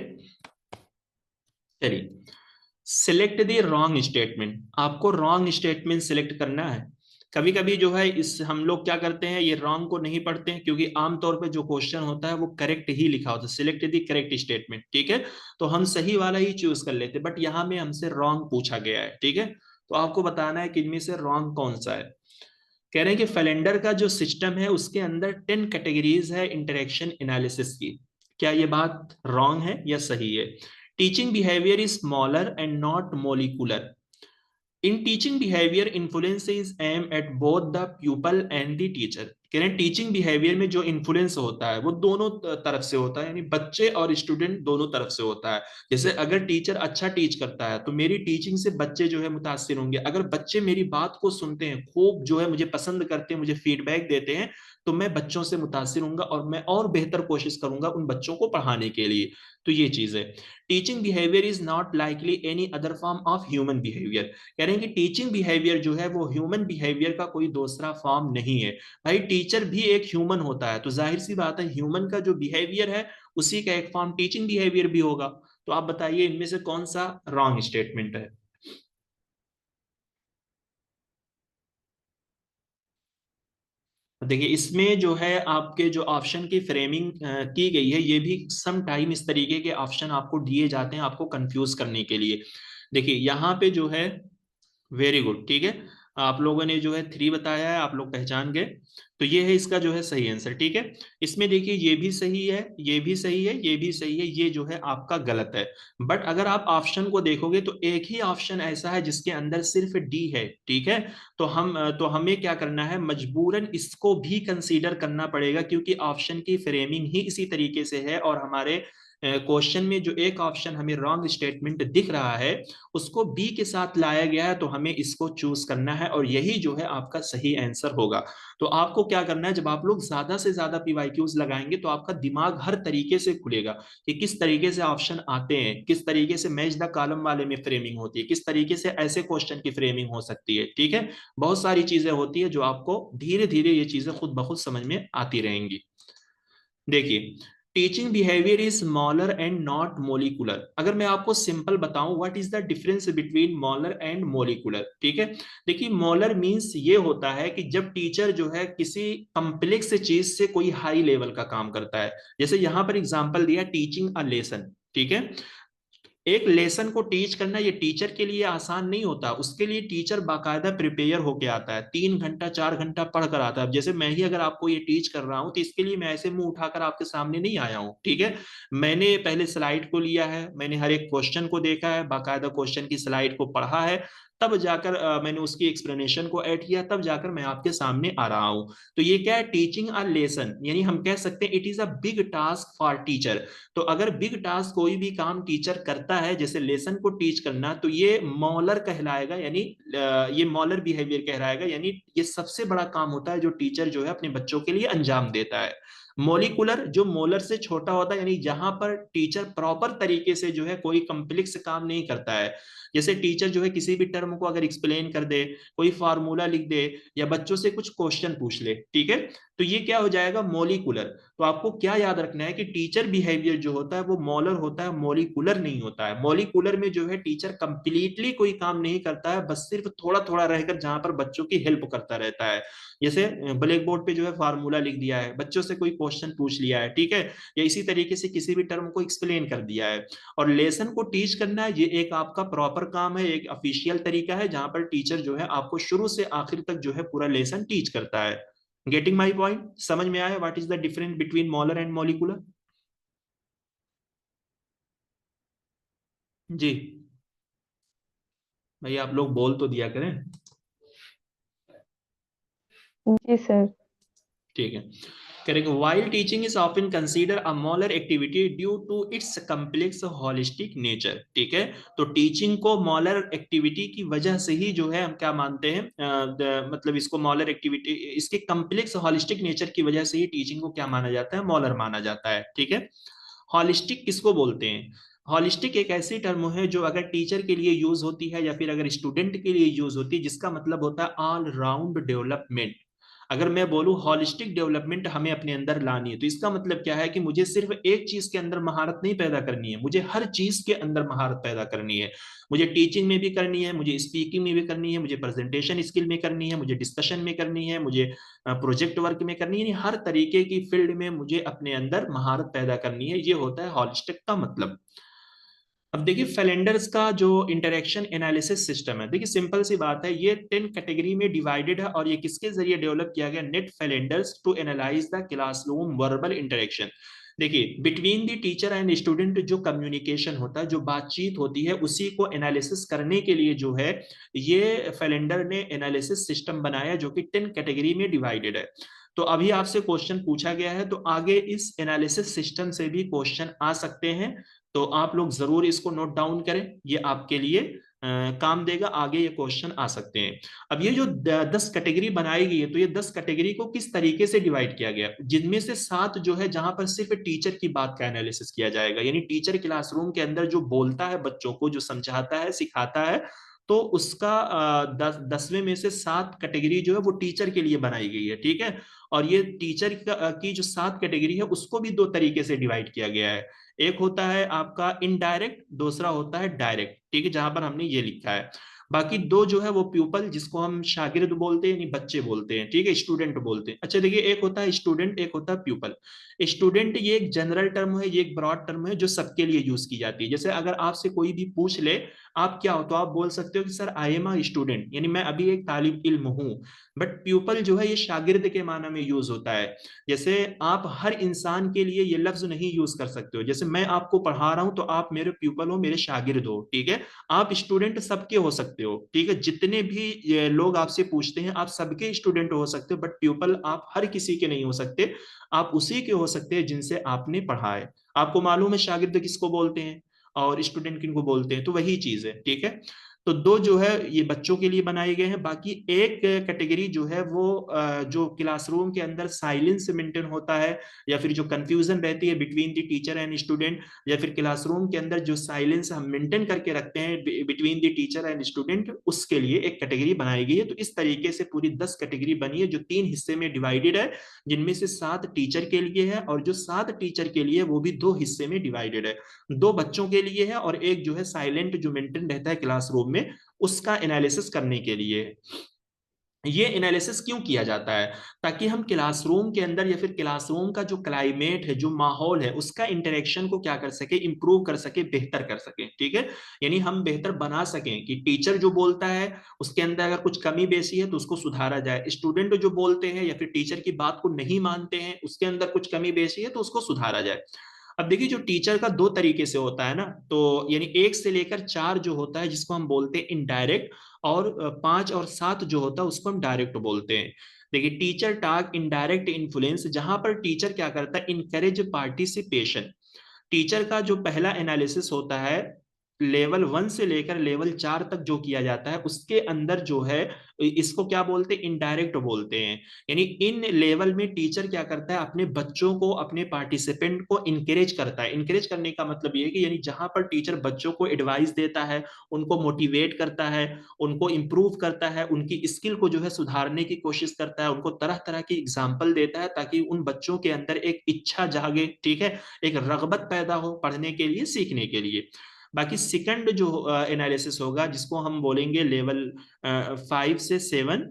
चलिए, सिलेक्ट द रॉन्ग स्टेटमेंट। आपको रॉन्ग स्टेटमेंट सिलेक्ट करना है। कभी कभी जो है इस हम लोग क्या करते हैं, ये रॉन्ग को नहीं पढ़ते हैं, क्योंकि आमतौर पे जो क्वेश्चन होता है वो करेक्ट ही लिखा होता है, सिलेक्ट द करेक्ट स्टेटमेंट, ठीक है, तो हम सही वाला ही चूज कर लेते हैं, बट यहाँ में हमसे रॉन्ग पूछा गया है, ठीक है। तो आपको बताना है कि इनमें से रॉन्ग कौन सा है। कह रहे हैं कि कैलेंडर का जो सिस्टम है उसके अंदर 10 कैटेगरीज है इंटरेक्शन एनालिसिस की। क्या ये बात रॉन्ग है या सही है? Teaching behaviour is smaller and not molecular. In teaching behaviour influence is aim at both the pupil and the teacher. कह रहे हैं टीचिंग बिहेवियर में जो इन्फ्लुएंस होता है वो दोनों तरफ से होता है, यानी बच्चे और स्टूडेंट दोनों तरफ से होता है। जैसे अगर टीचर अच्छा टीच करता है तो मेरी टीचिंग से बच्चे जो है मुतासिर होंगे, अगर बच्चे मेरी बात को सुनते हैं, खूब जो है मुझे पसंद करते हैं, मुझे फीडबैक देते हैं, तो मैं बच्चों से मुतासिर होऊंगा और मैं और बेहतर कोशिश करूंगा उन बच्चों को पढ़ाने के लिए। तो ये चीज है। Teaching behaviour is not likely any other form of human behaviour. कह रहे हैं कि टीचिंग बिहेवियर जो है वो ह्यूमन बिहेवियर का कोई दूसरा फॉर्म नहीं है। भाई टीचर भी एक ह्यूमन होता है, तो जाहिर सी बात है ह्यूमन का जो बिहेवियर है उसी का एक फॉर्म टीचिंग बिहेवियर भी होगा। तो आप बताइए इनमें से कौन सा रॉन्ग स्टेटमेंट है। देखिए इसमें जो है आपके जो ऑप्शन की फ्रेमिंग की गई है, ये भी सम टाइम इस तरीके के ऑप्शन आपको दिए जाते हैं आपको कंफ्यूज करने के लिए। देखिए यहाँ पे जो है, वेरी गुड, ठीक है, आप लोगों ने जो है 3 बताया है, आप लोग पहचान गए। तो ये है इसका जो है सही आंसर, ठीक है। इसमें देखिए ये भी सही है, ये भी सही है, ये भी सही है, ये जो है आपका गलत है। बट अगर आप ऑप्शन को देखोगे तो एक ही ऑप्शन ऐसा है जिसके अंदर सिर्फ डी है, ठीक है। तो हमें क्या करना है, मजबूरन इसको भी कंसीडर करना पड़ेगा, क्योंकि ऑप्शन की फ्रेमिंग ही इसी तरीके से है, और हमारे क्वेश्चन में जो एक ऑप्शन हमें रॉन्ग स्टेटमेंट दिख रहा है उसको बी के साथ लाया गया है, तो हमें इसको चूज करना है और यही जो है आपका सही आंसर होगा। तो आपको क्या करना है, जब आप लोग ज्यादा से ज्यादा पीवाईक्यूज लगाएंगे तो आपका दिमाग हर तरीके से खुलेगा कि किस तरीके से ऑप्शन आते हैं, किस तरीके से मैच द कॉलम वाले में फ्रेमिंग होती है, किस तरीके से ऐसे क्वेश्चन की फ्रेमिंग हो सकती है, ठीक है। बहुत सारी चीजें होती है जो आपको धीरे धीरे ये चीजें खुद ब खुद समझ में आती रहेंगी। देखिए, teaching behaviour is मॉलर and not molecular. अगर मैं आपको सिंपल बताऊं what is the difference between molar and molecular, ठीक है। देखिए मॉलर मींस ये होता है कि जब टीचर जो है किसी कॉम्प्लेक्स चीज से कोई हाई लेवल का काम करता है। जैसे यहां पर एग्जांपल दिया टीचिंग अ लेसन, ठीक है। एक लेसन को टीच करना ये टीचर के लिए आसान नहीं होता, उसके लिए टीचर बाकायदा प्रिपेयर होके आता है, 3 घंटा 4 घंटा पढ़ कर आता है। अब जैसे मैं ही अगर आपको ये टीच कर रहा हूँ तो इसके लिए मैं ऐसे मुंह उठाकर आपके सामने नहीं आया हूँ, ठीक है। मैंने पहले स्लाइड को लिया है, मैंने हर एक क्वेश्चन को देखा है, बाकायदा क्वेश्चन की स्लाइड को पढ़ा है, तब जाकर मैंने उसकी एक्सप्लेनेशन को ऐड किया, तब जाकर मैं आपके सामने आ रहा हूँ। तो ये क्या है, टीचिंग अ लेसन, यानी हम कह सकते हैं it is a big task for teacher. तो अगर बिग टास्क कोई भी काम टीचर करता है जैसे लेसन को टीच करना, तो ये मॉलर कहलाएगा, यानी ये मॉलर बिहेवियर कहलाएगा, यानी ये सबसे बड़ा काम होता है जो टीचर जो है अपने बच्चों के लिए अंजाम देता है। मोलिकुलर जो मोलर से छोटा होता है, यानी जहां पर टीचर प्रॉपर तरीके से जो है कोई कॉम्प्लेक्स काम नहीं करता है। जैसे टीचर जो है किसी भी टर्म को अगर एक्सप्लेन कर दे, कोई फार्मूला लिख दे, या बच्चों से कुछ क्वेश्चन पूछ ले, ठीक है, तो ये क्या हो जाएगा, मोलिकुलर। तो आपको क्या याद रखना है कि टीचर बिहेवियर जो होता है वो मॉलर होता है, मोलिकुलर नहीं होता है। मोलिकुलर में जो है टीचर कंप्लीटली कोई काम नहीं करता है, बस सिर्फ थोड़ा थोड़ा रहकर जहां पर बच्चों की हेल्प करता रहता है। जैसे ब्लैक बोर्ड पे जो है फार्मूला लिख दिया है, बच्चों से कोई क्वेश्चन पूछ लिया है, ठीक है, या इसी तरीके से किसी भी टर्म को एक्सप्लेन कर दिया है। और लेसन को टीच करना है, ये एक आपका प्रॉपर काम है, एक ऑफिशियल तरीका है जहां पर टीचर जो है आपको शुरू से आखिर तक जो है पूरा लेसन टीच करता है। गेटिंग माई पॉइंट, समझ में आया what is the difference between molar and molecular? जी भाई, आप लोग बोल तो दिया करें। जी सर। ठीक है, correct. While teaching is often consider a molar activity due to its complex holistic nature, ठीक है। तो टीचिंग को मॉलर एक्टिविटी की वजह से ही जो है हम क्या मानते हैं, मतलब इसको मॉलर एक्टिविटी, इसके कम्प्लेक्स हॉलिस्टिक नेचर की वजह से ही टीचिंग को क्या माना जाता है, मॉलर माना जाता है, ठीक है। हॉलिस्टिक किसको बोलते हैं? हॉलिस्टिक एक ऐसी टर्म है जो अगर टीचर के लिए यूज होती है या फिर अगर स्टूडेंट के लिए यूज होती है, जिसका मतलब होता है ऑल राउंड डेवलपमेंट। अगर मैं बोलूं हॉलिस्टिक डेवलपमेंट हमें अपने अंदर लानी है, तो इसका मतलब क्या है कि मुझे सिर्फ एक चीज के अंदर महारत नहीं पैदा करनी है, मुझे हर चीज के अंदर महारत पैदा करनी है। मुझे टीचिंग में भी करनी है, मुझे स्पीकिंग में भी करनी है, मुझे प्रेजेंटेशन स्किल में करनी है, मुझे डिस्कशन में करनी है, मुझे प्रोजेक्ट वर्क में करनी है, यानी हर तरीके की फील्ड में मुझे अपने अंदर महारत पैदा करनी है। ये होता है हॉलिस्टिक का मतलब। अब देखिए फैलेंडर्स का जो इंटरेक्शन एनालिसिस सिस्टम है, देखिए सिंपल सी बात है, ये 10 कैटेगरी में डिवाइडेड है, और ये किसके जरिए डेवलप किया गया, Ned Flanders to analyze the classroom verbal interaction. देखिए between the teacher and student जो कम्युनिकेशन होता है, जो बातचीत होती है, उसी को एनालिसिस करने के लिए जो है ये फैलेंडर ने एनालिसिस सिस्टम बनाया, जो कि 10 कैटेगरी में डिवाइडेड है। तो अभी आपसे क्वेश्चन पूछा गया है, तो आगे इस एनालिसिस सिस्टम से भी क्वेश्चन आ सकते हैं, तो आप लोग जरूर इसको नोट डाउन करें, ये आपके लिए काम देगा, आगे ये क्वेश्चन आ सकते हैं। अब ये जो 10 कैटेगरी बनाई गई है, तो ये 10 कैटेगरी को किस तरीके से डिवाइड किया गया, जिनमें से 7 जो है जहां पर सिर्फ टीचर की बात का एनालिसिस किया जाएगा, यानी टीचर क्लासरूम के अंदर जो बोलता है बच्चों को, जो समझाता है सिखाता है, तो उसका 10वें में से 7 कैटेगरी जो है वो टीचर के लिए बनाई गई है, ठीक है। और ये टीचर की जो 7 कैटेगरी है उसको भी 2 तरीके से डिवाइड किया गया है। एक होता है आपका इनडायरेक्ट, दूसरा होता है डायरेक्ट, ठीक है, जहां पर हमने ये लिखा है। बाकी 2 जो है वो प्यूपल, जिसको हम शागिर्द बोलते हैं, यानी बच्चे बोलते हैं, ठीक है, स्टूडेंट बोलते हैं। अच्छा देखिए, एक होता है स्टूडेंट, एक होता है प्यूपल। स्टूडेंट ये एक जनरल टर्म है, ये एक ब्रॉड टर्म है जो सबके लिए यूज की जाती है। जैसे अगर आपसे कोई भी पूछ ले आप क्या हो, तो आप बोल सकते हो कि sir I am a student, यानी मैं अभी एक तालिब इल्म हूँ। बट प्यूपल जो है ये शागिर्द के माना में यूज होता है। जैसे आप हर इंसान के लिए ये लफ्ज नहीं यूज कर सकते हो, जैसे मैं आपको पढ़ा रहा हूं तो आप मेरे प्यूपल हो, मेरे शागिर्द हो, ठीक है। आप स्टूडेंट सबके हो सकते हो, ठीक है, जितने भी ये लोग आपसे पूछते हैं आप सबके स्टूडेंट हो सकते हो, बट प्यूपल आप हर किसी के नहीं हो सकते, आप उसी के हो सकते हैं जिनसे आपने पढ़ा है। आपको मालूम है शागिर्द किसको बोलते हैं और स्टूडेंट किनको बोलते हैं, तो वही चीज है, ठीक है। तो दो जो है ये बच्चों के लिए बनाए गए हैं, बाकी एक कैटेगरी जो है वो जो क्लासरूम के अंदर साइलेंस मेंटेन होता है, या फिर जो कंफ्यूजन रहती है between the teacher and student, या फिर क्लासरूम के अंदर जो साइलेंस हम मेंटेन करके रखते हैं between the teacher and student, उसके लिए एक कैटेगरी बनाई गई है। तो इस तरीके से पूरी 10 कैटेगरी बनी है जो 3 हिस्से में डिवाइडेड है, जिनमें से 7 टीचर के लिए है, और जो 7 टीचर के लिए वो भी 2 हिस्से में डिवाइडेड है, 2 बच्चों के लिए है और एक जो है साइलेंट जो मेंटेन रहता है क्लासरूम में, उसका एनालिसिस करने के लिए। ये एनालिसिस क्यों किया जाता है? ताकि हम क्लासरूम के अंदर या फिर क्लासरूम का जो क्लाइमेट है, जो माहौल है, उसका इंटरेक्शन को क्या कर सके, इंप्रूव कर सके, बेहतर कर सके। ठीक है, यानी हम बेहतर बना सकें कि टीचर जो बोलता है उसके अंदर अगर कुछ कमी बेसी है तो उसको सुधारा जाए, स्टूडेंट जो बोलते हैं या फिर टीचर की बात को नहीं मानते हैं उसके अंदर कुछ कमी बेसी है तो उसको सुधारा जाए। अब देखिए, जो टीचर का 2 तरीके से होता है ना, तो यानी 1 से लेकर 4 जो होता है जिसको हम बोलते हैं इनडायरेक्ट, और 5 और 7 जो होता है उसको हम डायरेक्ट बोलते हैं। देखिए, टीचर टॉक इनडायरेक्ट इन्फ्लुएंस, जहां पर टीचर क्या करता है, इनकरेज पार्टिसिपेशन। टीचर का जो पहला एनालिसिस होता है लेवल 1 से लेकर लेवल 4 तक जो किया जाता है, उसके अंदर जो है इसको क्या बोलते हैं, इनडायरेक्ट बोलते हैं। यानी इन लेवल में टीचर क्या करता है, अपने बच्चों को, अपने पार्टिसिपेंट को इनकरेज करता है। इनकरेज करने का मतलब ये है कि यानी जहां पर टीचर बच्चों को एडवाइस देता है, उनको मोटिवेट करता है, उनको इंप्रूव करता है, उनकी स्किल को जो है सुधारने की कोशिश करता है, उनको तरह तरह की एग्जाम्पल देता है ताकि उन बच्चों के अंदर एक इच्छा जागे, ठीक है, एक रगबत पैदा हो पढ़ने के लिए, सीखने के लिए। बाकी सेकंड जो एनालिसिस होगा जिसको हम बोलेंगे लेवल 5 से 7,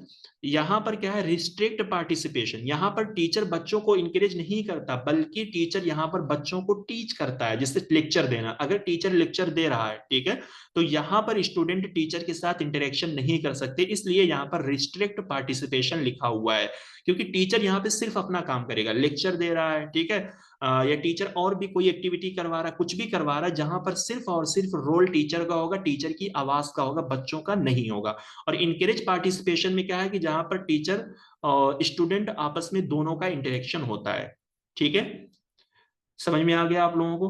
यहाँ पर क्या है, रिस्ट्रिक्ट पार्टिसिपेशन। यहाँ पर टीचर बच्चों को इंकरेज नहीं करता, बल्कि टीचर यहाँ पर बच्चों को टीच करता है, जैसे लेक्चर देना। अगर टीचर लेक्चर दे रहा है, ठीक है, तो यहाँ पर स्टूडेंट टीचर के साथ इंटरेक्शन नहीं कर सकते, इसलिए यहाँ पर रिस्ट्रिक्ट पार्टिसिपेशन लिखा हुआ है। क्योंकि टीचर यहाँ पे सिर्फ अपना काम करेगा, लेक्चर दे रहा है, ठीक है, या टीचर और भी कोई एक्टिविटी करवा रहा है, कुछ भी करवा रहा है, जहां पर सिर्फ और सिर्फ रोल टीचर का होगा, टीचर की आवाज का होगा, बच्चों का नहीं होगा। और इनकरेज पार्टिसिपेशन में क्या है कि जहां पर टीचर और स्टूडेंट आपस में दोनों का इंटरेक्शन होता है। ठीक है, समझ में आ गया आप लोगों को?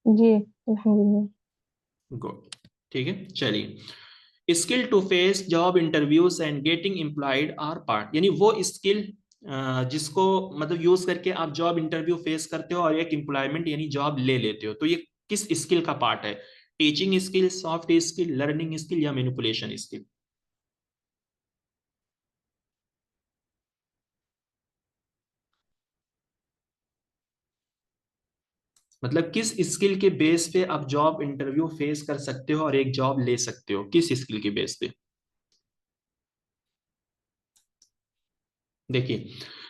जी अल्हम्दुलिल्लाह। गुड, ठीक है, चलिए। Skill to face job interviews and getting employed are part, यानी वो स्किल जिसको मतलब यूज करके आप जॉब इंटरव्यू फेस करते हो और एक एम्प्लॉयमेंट यानी जॉब ले लेते हो, तो ये किस स्किल का पार्ट है? Teaching skill, soft skill, learning skill, या मैनिपुलेशन स्किल? मतलब किस स्किल के बेस पे आप जॉब इंटरव्यू फेस कर सकते हो और एक जॉब ले सकते हो, किस स्किल के बेस पे? देखिए,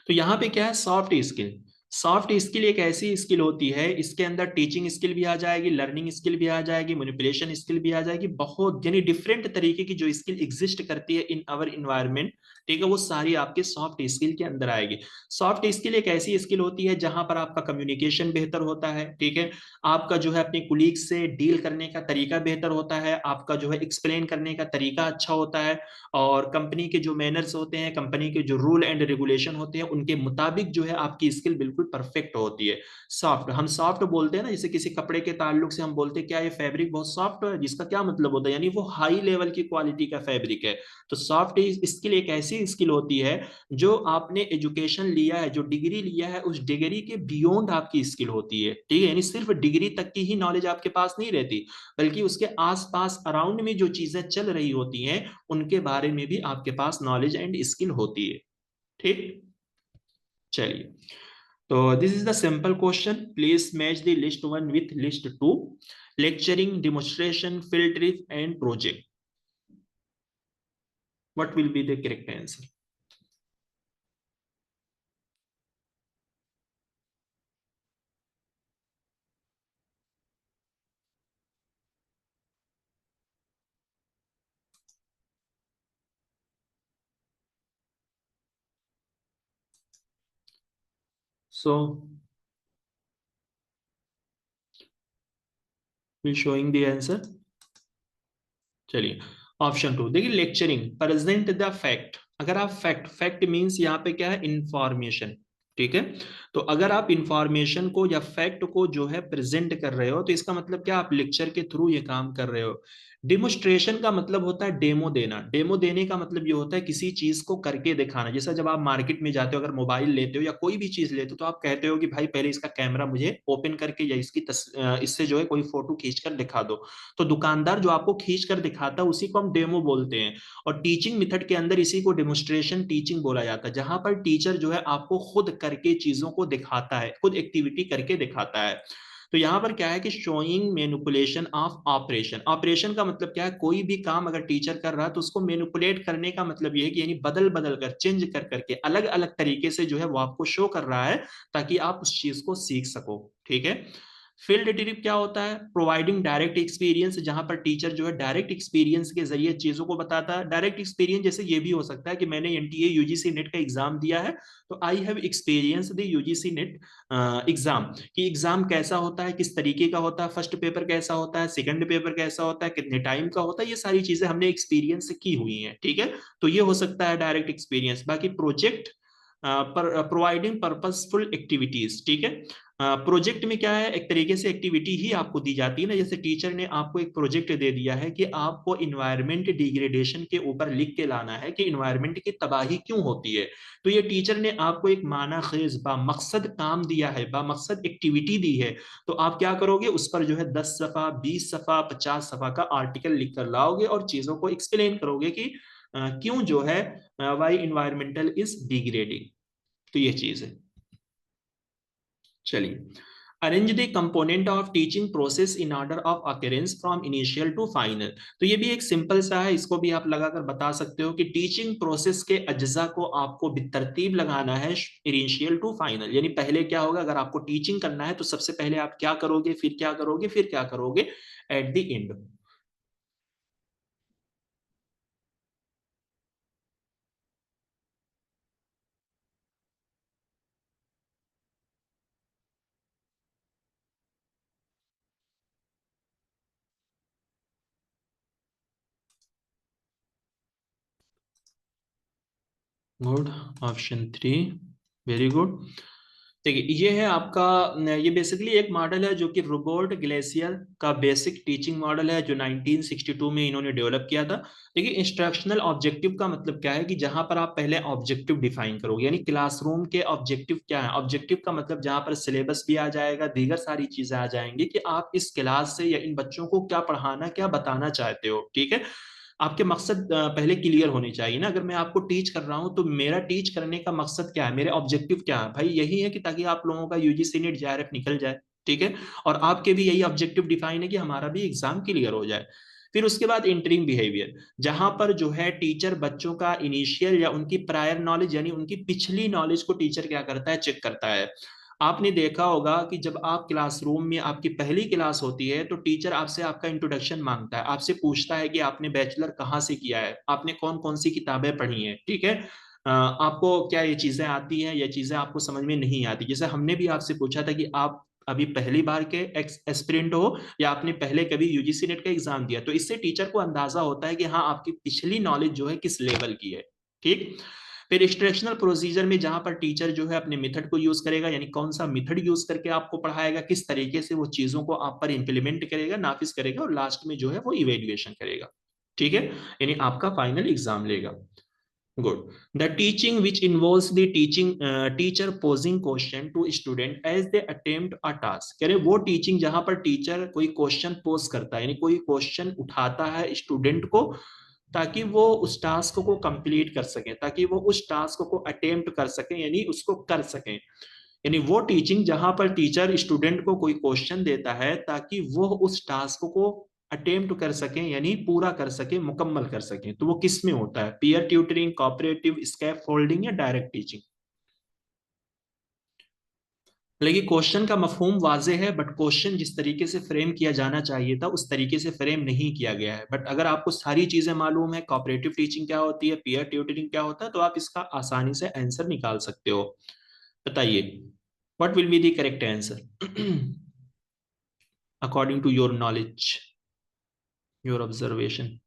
तो यहाँ पे क्या है, सॉफ्ट स्किल। सॉफ्ट स्किल एक ऐसी स्किल होती है, इसके अंदर टीचिंग स्किल भी आ जाएगी, लर्निंग स्किल भी आ जाएगी, मैनिपुलेशन स्किल भी आ जाएगी, बहुत यानी डिफरेंट तरीके की जो स्किल एग्जिस्ट करती है इन आवर इन्वायरमेंट, ठीक है, वो सारी आपके सॉफ्ट स्किल के अंदर आएगी। सॉफ्ट स्किल एक ऐसी स्किल होती है जहां पर आपका कम्युनिकेशन बेहतर होता है, ठीक है, आपका जो है अपने कुलीग से डील करने का तरीका बेहतर होता है, आपका जो है एक्सप्लेन करने का तरीका अच्छा होता है, और कंपनी के जो मैनर्स होते हैं, कंपनी के जो रूल एंड रेगुलेशन होते हैं, उनके मुताबिक जो है आपकी स्किल बिल्कुल परफेक्ट होती है। सॉफ्ट, हम सॉफ्ट बोलते हैं ना, जैसे किसी कपड़े के ताल्लुक से हम बोलते हैं क्या ये फैब्रिक बहुत सॉफ्ट है, जिसका क्या मतलब होता है, यानी वो हाई लेवल की क्वालिटी का फैब्रिक है। तो सॉफ्ट स्किल एक ऐसी स्किल होती है जो आपने एजुकेशन लिया है, जो डिग्री लिया है, उस डिग्री के बियॉन्ड आपकी स्किल होती है, ठीक है, यानी सिर्फ डिग्री तक की ही नॉलेज आपके पास नहीं रहती, बल्कि उसके आसपास अराउंड में जो चीजें चल रही होती हैं उनके बारे में भी आपके पास नॉलेज एंड स्किल होती है। ठीक, चलिए, तो this is the simple question, please match the list 1 with list 2। Lecturing, demonstration, field trip and project, what will be the correct answer? So we showing the answer. चलिए, option 2 देखिए, lecturing, present the fact. अगर आप fact, fact means यहाँ पे क्या है, information, ठीक है। तो अगर आप इंफॉर्मेशन को या फैक्ट को जो है प्रेजेंट कर रहे हो तो इसका मतलब क्या, आप लेक्चर के थ्रू ये काम कर रहे हो। डिमोस्ट्रेशन का मतलब होता है डेमो देना। डेमो देने का मतलब ये होता है किसी चीज को करके दिखाना। जैसा जब आप मार्केट में जाते हो, अगर मोबाइल लेते हो या कोई भी चीज लेते हो, तो आप कहते हो कि भाई पहले इसका कैमरा मुझे ओपन करके या इससे जो है कोई फोटो खींच कर दिखा दो। तो दुकानदार जो आपको खींच कर दिखाता है उसी को हम डेमो बोलते हैं। और टीचिंग मेथड के अंदर इसी को डेमोस्ट्रेशन टीचिंग बोला जाता है, जहां पर टीचर जो है आपको खुद करके चीजों को दिखाता है, खुद एक्टिविटी करके दिखाता है। तो यहां पर क्या है कि showing manipulation of operation. Operation का मतलब क्या है, कोई भी काम अगर टीचर कर रहा है तो उसको मैनिपुलेट करने का मतलब ये है कि यानी बदल बदल कर, चेंज कर करके, अलग अलग तरीके से जो है वो आपको शो कर रहा है ताकि आप उस चीज को सीख सको। ठीक है। फील्ड ट्रिप क्या होता है, प्रोवाइडिंग डायरेक्ट एक्सपीरियंस, जहां पर टीचर जो है डायरेक्ट एक्सपीरियंस के जरिए चीजों को बताता है। डायरेक्ट एक्सपीरियंस जैसे ये भी हो सकता है कि मैंने एनटीए यूजीसी नेट का एग्जाम दिया है, तो I have experience the UGC net exam, कि एग्जाम कैसा होता है, किस तरीके का होता है, फर्स्ट पेपर कैसा होता है, सेकंड पेपर कैसा होता है, कितने टाइम का होता है, ये सारी चीजें हमने एक्सपीरियंस की हुई हैं। ठीक है। तो ये हो सकता है डायरेक्ट एक्सपीरियंस। बाकी प्रोजेक्ट पर प्रोवाइडिंग पर्पसफुल एक्टिविटीज। ठीक है। प्रोजेक्ट में क्या है, एक तरीके से एक्टिविटी ही आपको दी जाती है ना। जैसे टीचर ने आपको एक प्रोजेक्ट दे दिया है कि आपको इन्वायरमेंट डिग्रेडेशन के ऊपर लिख के लाना है कि इन्वायरमेंट की तबाही क्यों होती है। तो ये टीचर ने आपको एक माना खेज बामकसद काम दिया है, बामकसद एक्टिविटी दी है। तो आप क्या करोगे, उस पर जो है 10 सफ़ा, 20 सफ़ा, 50 सफ़ा का आर्टिकल लिख कर लाओगे और चीजों को एक्सप्लेन करोगे कि क्यों जो है वाई इन्वायरमेंटल इज डिग्रेडिंग। तो ये चीज है। चलिए, arrange the component of teaching process in order of occurrence from initial to final. तो ये भी एक सिंपल सा है, इसको भी आप लगाकर बता सकते हो कि टीचिंग प्रोसेस के अज्जा को आपको बितरतीब लगाना है इनिशियल टू फाइनल। यानी पहले क्या होगा, अगर आपको टीचिंग करना है तो सबसे पहले आप क्या करोगे, फिर क्या करोगे, फिर क्या करोगे at the end. Good, option 3, very good. देखिए ये है आपका, ये बेसिकली एक मॉडल है जो कि रोबोट ग्लेशियर का बेसिक टीचिंग मॉडल है जो 1962 में इन्होंने डेवलप किया था। देखिए इंस्ट्रक्शनल ऑब्जेक्टिव का मतलब क्या है कि जहां पर आप पहले ऑब्जेक्टिव डिफाइन करोगे, यानी क्लासरूम के ऑब्जेक्टिव क्या है। ऑब्जेक्टिव का मतलब जहां पर सिलेबस भी आ जाएगा, दीगर सारी चीजें आ जाएंगी कि आप इस क्लास से या इन बच्चों को क्या पढ़ाना, क्या बताना चाहते हो। ठीक है। आपके मकसद पहले क्लियर होने चाहिए ना। अगर मैं आपको टीच कर रहा हूं तो मेरा टीच करने का मकसद क्या है, मेरे ऑब्जेक्टिव क्या है, भाई यही है कि ताकि आप लोगों का यूजीसी नेट जेआरएफ निकल जाए। ठीक है। और आपके भी यही ऑब्जेक्टिव डिफाइन है कि हमारा भी एग्जाम क्लियर हो जाए। फिर उसके बाद इंटरिंग बिहेवियर, जहां पर जो है टीचर बच्चों का इनिशियल या उनकी प्रायर नॉलेज यानी उनकी पिछली नॉलेज को टीचर क्या करता है, चेक करता है। आपने देखा होगा कि जब आप क्लासरूम में, आपकी पहली क्लास होती है तो टीचर आपसे आपका इंट्रोडक्शन मांगता है, आपसे पूछता है कि आपने बैचलर कहाँ से किया है, आपने कौन कौन सी किताबें पढ़ी हैं। ठीक है। आपको क्या ये चीजें आती हैं, ये चीजें आपको समझ में नहीं आती। जैसे हमने भी आपसे पूछा था कि आप अभी पहली बार के एस्पिरेंट हो या आपने पहले कभी यूजीसी नेट का एग्जाम दिया, तो इससे टीचर को अंदाजा होता है कि हाँ आपकी पिछली नॉलेज जो है किस लेवल की है। ठीक। फिर इंस्ट्रक्शनल प्रोसीजर में जहां पर टीचर जो है अपने मेथड को यूज करेगा, यानी कौन सा मेथड यूज करके आपको पढ़ाएगा, किस तरीके से वो चीजों को आप पर इंप्लीमेंट करेगा, नाफिज करेगा, और लास्ट में जो है वो इवेल्युएशन करेगा। ठीक है। यानी आपका फाइनल एग्जाम लेगा। Good. The teaching which involves the teaching teacher posing question to student as they attempt a task. कह रहे वो टीचिंग जहां पर टीचर कोई क्वेश्चन पोज करता है, यानी कोई क्वेश्चन उठाता है स्टूडेंट को ताकि वो उस टास्क को कंप्लीट कर सके, ताकि वो उस टास्क को अटेम्प्ट कर सके, यानी उसको कर सके। यानी वो टीचिंग जहां पर टीचर स्टूडेंट को कोई क्वेश्चन देता है ताकि वो उस टास्क को अटेम्प्ट कर सके, यानी पूरा कर सके, मुकम्मल कर सके। तो वो किस में होता है, पीयर ट्यूटरिंग, कोऑपरेटिव, स्कैप फोल्डिंग या डायरेक्ट टीचिंग। लेकिन क्वेश्चन का मफहूम वाजे है, बट क्वेश्चन जिस तरीके से फ्रेम किया जाना चाहिए था उस तरीके से फ्रेम नहीं किया गया है। बट अगर आपको सारी चीजें मालूम है, कोऑपरेटिव टीचिंग क्या होती है, पीयर ट्यूटरिंग क्या होता है, तो आप इसका आसानी से आंसर निकाल सकते हो। बताइए, what will be the correct answer according to your knowledge, your observation.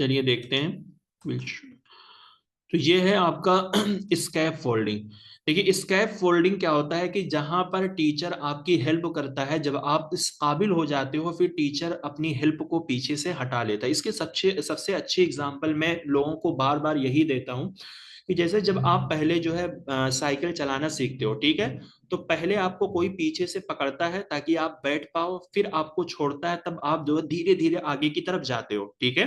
चलिए देखते हैं। तो ये है आपका स्कैप फोल्डिंग। देखिए स्कैप फोल्डिंग क्या होता है कि जहां पर टीचर आपकी हेल्प करता है, जब आप इस काबिल हो जाते हो फिर टीचर अपनी हेल्प को पीछे से हटा लेता है। इसके सबसे सबसे अच्छी एग्जांपल मैं लोगों को बार बार यही देता हूं कि जैसे जब आप पहले जो है साइकिल चलाना सीखते हो, ठीक है, तो पहले आपको कोई पीछे से पकड़ता है ताकि आप बैठ पाओ, फिर आपको छोड़ता है, तब आप जो है धीरे धीरे आगे की तरफ जाते हो, ठीक है।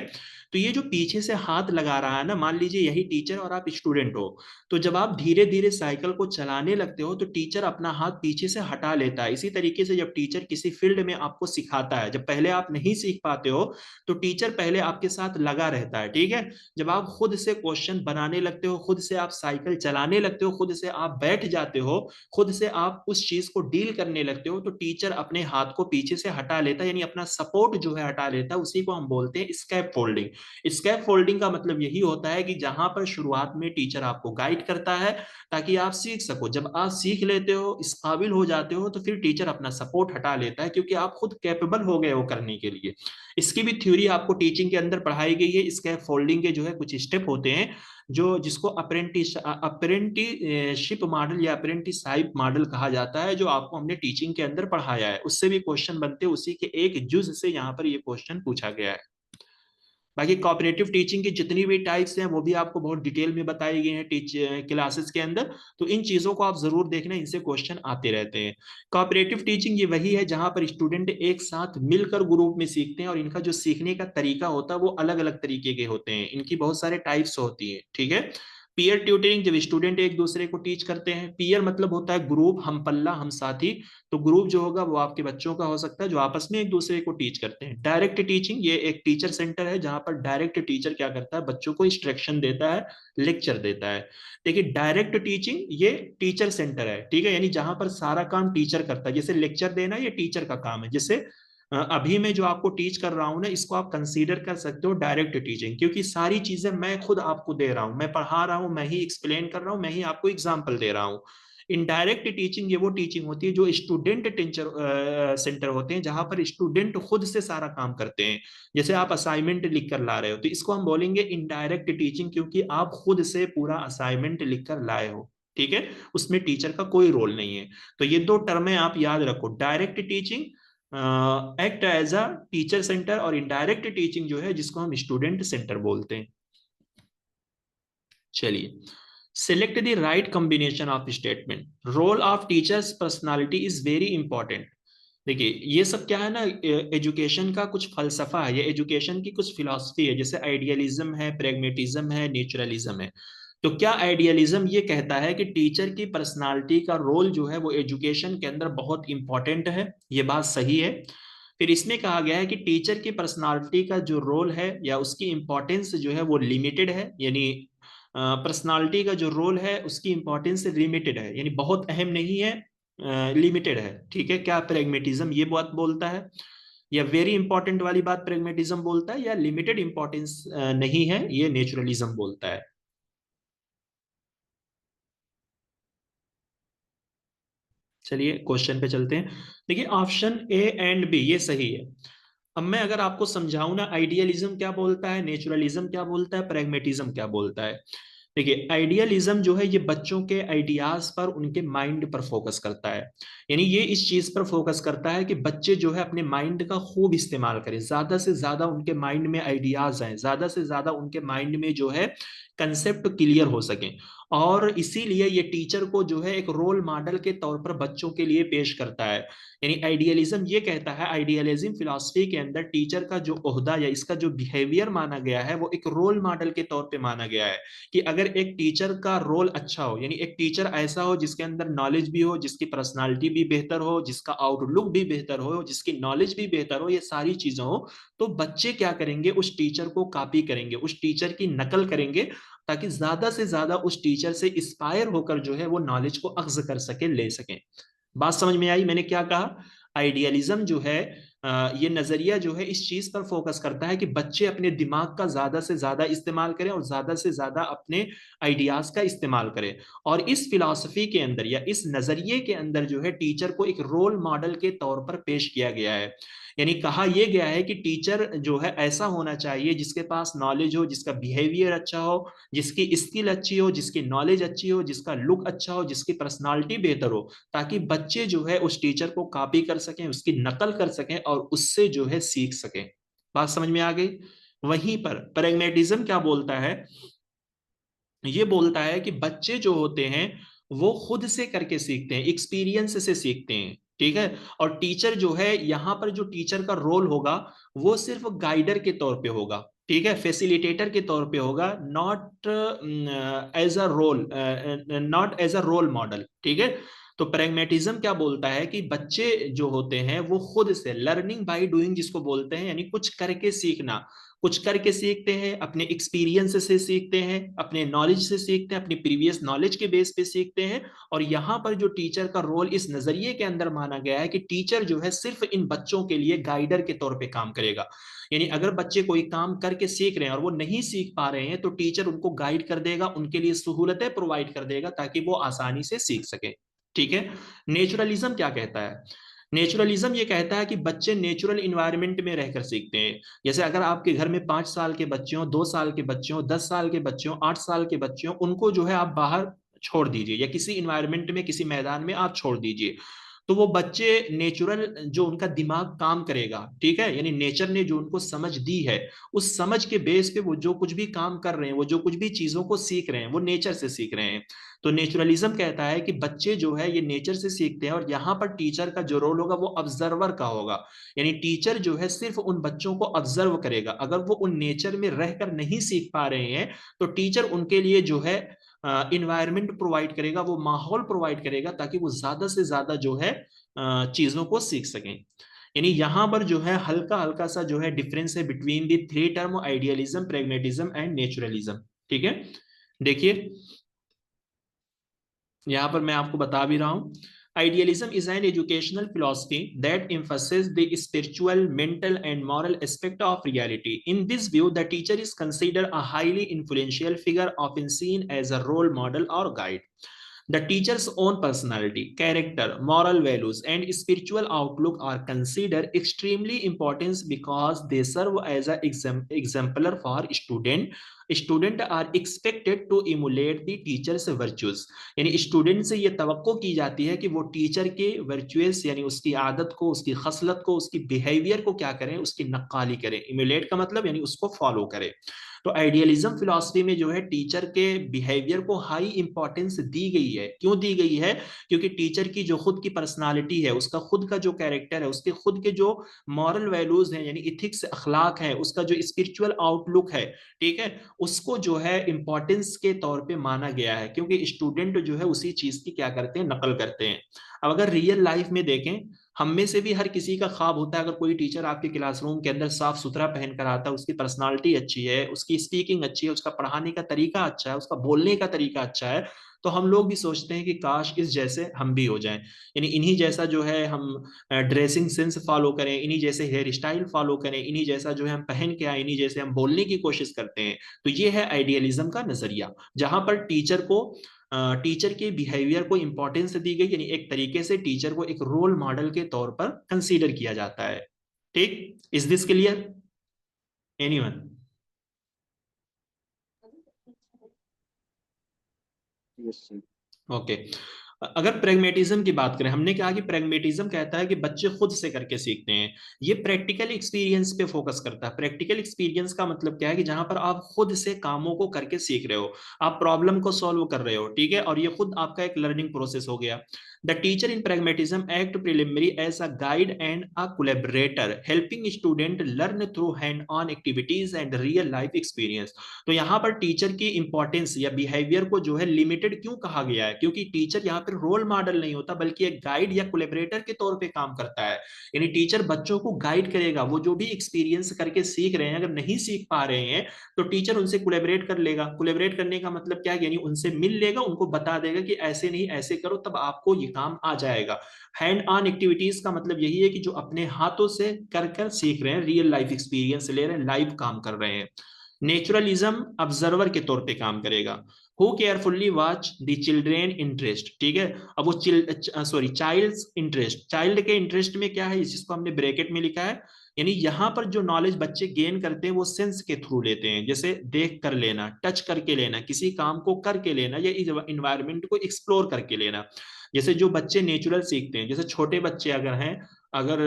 तो ये जो पीछे से हाथ लगा रहा है ना, मान लीजिए यही टीचर और आप स्टूडेंट हो, तो जब आप धीरे धीरे साइकिल को चलाने लगते हो तो टीचर अपना हाथ पीछे से हटा लेता है। इसी तरीके से जब टीचर किसी फील्ड में आपको सिखाता है, जब पहले आप नहीं सीख पाते हो तो टीचर पहले आपके साथ लगा रहता है, ठीक है। जब आप खुद से क्वेश्चन बनाने लगते हो, खुद से आप साइकिल चलाने लगते हो, खुद से आप बैठ जाते हो, खुद से आप उस चीज को डील करने लगते हो, तो टीचर अपने हाथ को पीछे से हटा लेता है, यानी अपना सपोर्ट जो है हटा लेता है। उसी को हम बोलते हैं स्कैप फोल्डिंग। स्कैप फोल्डिंग का मतलब यही होता है कि जहां पर शुरुआत में टीचर आपको गाइड करता है ताकि आप सीख सको, जब आप सीख लेते हो, इस काबिल हो जाते हो, तो फिर टीचर अपना सपोर्ट हटा लेता है, क्योंकि आप खुद कैपेबल हो गए हो करने के लिए। इसकी भी थ्योरी आपको टीचिंग के अंदर पढ़ाई गई है। स्कैप फोल्डिंग के जो है कुछ स्टेप होते हैं, जो जिसको अप्रेंटिसशिप मॉडल या अप्रेंटिसाइप मॉडल कहा जाता है, जो आपको हमने टीचिंग के अंदर पढ़ाया है। उससे भी क्वेश्चन बनते हैं, उसी के एक जुज से यहाँ पर ये क्वेश्चन पूछा गया है। बाकी कोऑपरेटिव टीचिंग की जितनी भी टाइप्स हैं वो भी आपको बहुत डिटेल में बताई गई हैं टीच क्लासेस के अंदर, तो इन चीजों को आप जरूर देखना, इनसे क्वेश्चन आते रहते हैं। कोऑपरेटिव टीचिंग ये वही है जहां पर स्टूडेंट एक साथ मिलकर ग्रुप में सीखते हैं, और इनका जो सीखने का तरीका होता है वो अलग अलग तरीके के होते हैं, इनकी बहुत सारे टाइप्स होती है, ठीक है। पीयर ट्यूटरिंग, जब स्टूडेंट एक दूसरे को टीच करते हैं। पीयर मतलब होता है ग्रुप, हम पल्ला, हम साथी। तो ग्रुप जो होगा वो आपके बच्चों का हो सकता है जो आपस में एक दूसरे को टीच करते हैं। डायरेक्ट टीचिंग, ये एक टीचर सेंटर है जहां पर डायरेक्ट टीचर क्या करता है, बच्चों को इंस्ट्रक्शन देता है, लेक्चर देता है। देखिए डायरेक्ट टीचिंग ये टीचर सेंटर है, ठीक है, यानी जहां पर सारा काम टीचर करता है। जैसे लेक्चर देना ये टीचर का काम है। जैसे अभी मैं जो आपको टीच कर रहा हूं ना, इसको आप कंसीडर कर सकते हो डायरेक्ट टीचिंग, क्योंकि सारी चीजें मैं खुद आपको दे रहा हूं, मैं पढ़ा रहा हूं, मैं ही एक्सप्लेन कर रहा हूं, मैं ही आपको एग्जाम्पल दे रहा हूं। इनडायरेक्ट टीचिंग ये वो टीचिंग होती है जो स्टूडेंट टीचर सेंटर होते हैं, जहां पर स्टूडेंट खुद से सारा काम करते हैं। जैसे आप असाइनमेंट लिख कर ला रहे हो, तो इसको हम बोलेंगे इनडायरेक्ट टीचिंग, क्योंकि आप खुद से पूरा असाइनमेंट लिख कर लाए हो, ठीक है, उसमें टीचर का कोई रोल नहीं है। तो ये दो टर्में आप याद रखो, direct teaching act as a teacher centre, और इनडायरेक्ट टीचिंग जो है जिसको हम स्टूडेंट सेंटर बोलते हैं। चलिए, select the right combination of statement। role of teachers personality is very important। देखिए ये सब क्या है ना, एजुकेशन का कुछ फलसफा है, ये एजुकेशन की कुछ फिलॉसफी है। जैसे आइडियलिज्म है, प्रेगमेटिज्म है, नेचुरलिज्म है। तो क्या आइडियलिज्म ये कहता है कि टीचर की पर्सनालिटी का रोल जो है वो एजुकेशन के अंदर बहुत इंपॉर्टेंट है, ये बात सही है। फिर इसमें कहा गया है कि टीचर की पर्सनालिटी का जो रोल है या उसकी इंपॉर्टेंस जो है वो लिमिटेड है, यानी पर्सनालिटी का जो रोल है उसकी इंपॉर्टेंस लिमिटेड है, यानी बहुत अहम नहीं है, लिमिटेड है, ठीक है। क्या प्रेगमेटिज्म ये बात बोलता है, या वेरी इंपॉर्टेंट वाली बात प्रेगमेटिज्म बोलता है, या लिमिटेड इंपॉर्टेंस नहीं है ये नेचुरलिज्म बोलता है। चलिए क्वेश्चन पे चलते हैं। देखिए ऑप्शन ए एंड बी ये सही है। अब मैं अगर आपको समझाऊं ना, आइडियलिज्म क्या बोलता है, नेचुरलिज्म क्या बोलता है, प्रैग्मेटिज्म क्या बोलता है। देखिए आइडियलिज्म जो है ये बच्चों के आइडियाज पर, उनके माइंड पर फोकस करता है, यानी ये इस चीज पर फोकस करता है कि बच्चे जो है अपने माइंड का खूब इस्तेमाल करें, ज्यादा से ज्यादा उनके माइंड में आइडियाज आए, ज्यादा से ज्यादा उनके माइंड में जो है कंसेप्ट क्लियर हो सके। और इसीलिए ये टीचर को जो है एक रोल मॉडल के तौर पर बच्चों के लिए पेश करता है। यानी आइडियलिज्म ये कहता है, आइडियलिज्म फिलॉसफी के अंदर टीचर का जो ओहदा या इसका जो बिहेवियर माना गया है वो एक रोल मॉडल के तौर पे माना गया है, कि अगर एक टीचर का रोल अच्छा हो, यानी एक टीचर ऐसा हो जिसके अंदर नॉलेज भी हो, जिसकी पर्सनालिटी भी बेहतर हो, जिसका आउटलुक भी बेहतर हो, जिसकी नॉलेज भी बेहतर हो, ये सारी चीजें हो, तो बच्चे क्या करेंगे, उस टीचर को कॉपी करेंगे, उस टीचर की नकल करेंगे, ताकि ज्यादा से ज्यादा उस टीचर से इंस्पायर होकर जो है वो नॉलेज को अख्ज कर सके, ले सके। बात समझ में आई मैंने क्या कहा। आइडियलिज्म जो है ये नजरिया जो है इस चीज पर फोकस करता है कि बच्चे अपने दिमाग का ज्यादा से ज्यादा इस्तेमाल करें और ज्यादा से ज्यादा अपने आइडियाज का इस्तेमाल करें। और इस फिलॉसफी के अंदर या इस नजरिए के अंदर जो है टीचर को एक रोल मॉडल के तौर पर पेश किया गया है। यानी कहा यह गया है कि टीचर जो है ऐसा होना चाहिए जिसके पास नॉलेज हो, जिसका बिहेवियर अच्छा हो, जिसकी स्किल अच्छी हो, जिसकी नॉलेज अच्छी हो, जिसका लुक अच्छा हो, जिसकी पर्सनालिटी बेहतर हो, ताकि बच्चे जो है उस टीचर को कॉपी कर सकें, उसकी नकल कर सकें और उससे जो है सीख सकें। बात समझ में आ गई। वहीं पर प्रैग्मेटिज्म क्या बोलता है, ये बोलता है कि बच्चे जो होते हैं वो खुद से करके सीखते हैं, एक्सपीरियंस से सीखते हैं, ठीक है। और टीचर जो है, यहाँ पर जो टीचर का रोल होगा वो सिर्फ गाइडर के तौर पे होगा, ठीक है, फैसिलिटेटर के तौर पे होगा, not as a role, not as a role model, ठीक है। तो प्रैग्मेटिज्म क्या बोलता है कि बच्चे जो होते हैं वो खुद से, लर्निंग बाय डूइंग जिसको बोलते हैं, यानी कुछ करके सीखना, कुछ करके सीखते हैं, अपने एक्सपीरियंस से सीखते हैं, अपने नॉलेज से सीखते हैं, अपनी प्रीवियस नॉलेज के बेस पे सीखते हैं। और यहाँ पर जो टीचर का रोल इस नजरिए के अंदर माना गया है कि टीचर जो है सिर्फ इन बच्चों के लिए गाइडर के तौर पे काम करेगा। यानी अगर बच्चे कोई काम करके सीख रहे हैं और वो नहीं सीख पा रहे हैं तो टीचर उनको गाइड कर देगा, उनके लिए सहूलतें प्रोवाइड कर देगा ताकि वो आसानी से सीख सके, ठीक है। नेचुरलिज्म क्या कहता है, नेचुरलिज्म ये कहता है कि बच्चे नेचुरल इन्वायरमेंट में रहकर सीखते हैं। जैसे अगर आपके घर में 5 साल के बच्चे हों, 2 साल के बच्चे हों, 10 साल के बच्चे हों, 8 साल के बच्चे हों, उनको जो है आप बाहर छोड़ दीजिए या किसी इन्वायरमेंट में, किसी मैदान में आप छोड़ दीजिए, तो वो बच्चे नेचुरल जो उनका दिमाग काम करेगा, ठीक है, यानी नेचर ने जो उनको समझ दी है उस समझ के बेस पे वो जो कुछ भी काम कर रहे हैं, वो जो कुछ भी चीजों को सीख रहे हैं वो नेचर से सीख रहे हैं। तो नेचुरलिज्म कहता है कि बच्चे जो है ये नेचर से सीखते हैं और यहाँ पर टीचर का जो रोल होगा वो ऑब्जर्वर का होगा। यानी टीचर जो है सिर्फ उन बच्चों को ऑब्जर्व करेगा, अगर वो उन नेचर में रहकर नहीं सीख पा रहे हैं तो टीचर उनके लिए जो है इन्वायरमेंट प्रोवाइड करेगा, वो माहौल प्रोवाइड करेगा ताकि वो ज्यादा से ज्यादा जो है चीजों को सीख सकें। यानी यहां पर जो है हल्का हल्का सा जो है डिफरेंस है between the three term, idealism, pragmatism and naturalism, ठीक है। देखिए यहां पर मैं आपको बता भी रहा हूं, idealism is an educational philosophy that emphasizes the spiritual, mental and moral aspect of reality. In this view, the teacher is considered a highly influential figure, often seen as a role model or guide. The teacher's own personality, character, moral values, and spiritual outlook are considered extremely important because they serve as an exemplar for student. Student are expected to emulate the teacher's virtues. यानी student से ये तवक्को की जाती है कि वो teacher के virtuous, यानी उसकी आदत को, उसकी खसलत को, उसकी बिहेवियर को क्या करें, उसकी नक्काली करें। इमुलेट का मतलब यानी उसको फॉलो करें। तो आइडियलिज्म फिलॉसफी में जो है टीचर के बिहेवियर को हाई इंपॉर्टेंस दी गई है। क्यों दी गई है? क्योंकि टीचर की जो खुद की पर्सनालिटी है, उसका खुद का जो कैरेक्टर है, उसके खुद के जो मॉरल वैल्यूज हैं यानी इथिक्स, अखलाक है, उसका जो स्पिरिचुअल आउटलुक है, ठीक है, उसको जो है इंपॉर्टेंस के तौर पे माना गया है, क्योंकि स्टूडेंट जो है उसी चीज की क्या करते हैं, नकल करते हैं। अब अगर रियल लाइफ में देखें, हम में से भी हर किसी का ख्वाब होता है अगर कोई टीचर आपके क्लासरूम के अंदर साफ सुथरा पहन कर आता है, उसकी पर्सनालिटी अच्छी है, उसकी स्पीकिंग अच्छी है, उसका पढ़ाने का तरीका अच्छा है, उसका बोलने का तरीका अच्छा है, तो हम लोग भी सोचते हैं कि काश इस जैसे हम भी हो जाएं, यानी इन्हीं जैसा जो है हम ड्रेसिंग सेंस फॉलो करें, इन्हीं जैसे हेयर स्टाइल फॉलो करें, इन्हीं जैसा जो है हम पहन के आए, इन्हीं जैसे हम बोलने की कोशिश करते हैं। तो ये है आइडियलिज्म का नजरिया, जहां पर टीचर के बिहेवियर को इंपॉर्टेंस दी गई, यानी एक तरीके से टीचर को एक रोल मॉडल के तौर पर कंसीडर किया जाता है। ठीक, is this clear anyone? Okay. अगर प्रेगमेटिज्म की बात करें, हमने कहा कि प्रेगमेटिज्म कहता है कि बच्चे खुद से करके सीखते हैं। ये प्रैक्टिकल एक्सपीरियंस पे फोकस करता है। प्रैक्टिकल एक्सपीरियंस का मतलब क्या है कि जहां पर आप खुद से कामों को करके सीख रहे हो, आप प्रॉब्लम को सॉल्व कर रहे हो, ठीक है, और ये खुद आपका एक लर्निंग प्रोसेस हो गया। The teacher in pragmatism act preliminary as a guide and a collaborator, helping student learn through hand-on activities and real life experience. तो यहाँ पर टीचर की इंपॉर्टेंस या बिहेवियर को जो है लिमिटेड क्यों कहा गया है? क्योंकि टीचर यहाँ पर रोल मॉडल नहीं होता बल्कि एक गाइड या कोलैबोरेटर के तौर पे काम करता है। यानी टीचर बच्चों को गाइड करेगा, वो जो भी एक्सपीरियंस करके सीख रहे हैं, अगर नहीं सीख पा रहे हैं तो टीचर उनसे कोलैबोरेट कर लेगा। कोलैबोरेट करने का मतलब क्या है? यानी उनसे मिल लेगा, उनको बता देगा कि ऐसे नहीं ऐसे करो तब आपको ये काम आ जाएगा। हैंड ऑन एक्टिविटीज का मतलब यही है कि जो अपने हाथों से कर कर सीख रहे हैं, रियल लाइफ एक्सपीरियंस ले रहे हैं, लाइव काम कर रहे हैं। नेचुरलिज्म ऑब्जर्वर के तौर पे काम करेगा। Who carefully watch the children interest, ठीक है। अब वो चाइल्ड्स इंटरेस्ट, चाइल्ड के इंटरेस्ट में क्या है, जिसको हमने ब्रैकेट में लिखा है, यानी यहाँ पर जो नॉलेज बच्चे गेन करते हैं वो सेंस के थ्रू लेते हैं, जैसे देख कर लेना, टच करके लेना, किसी काम को करके लेना, या इस इन्वायरमेंट को एक्सप्लोर करके लेना। जैसे जो बच्चे नेचुरल सीखते हैं, जैसे छोटे बच्चे अगर हैं, अगर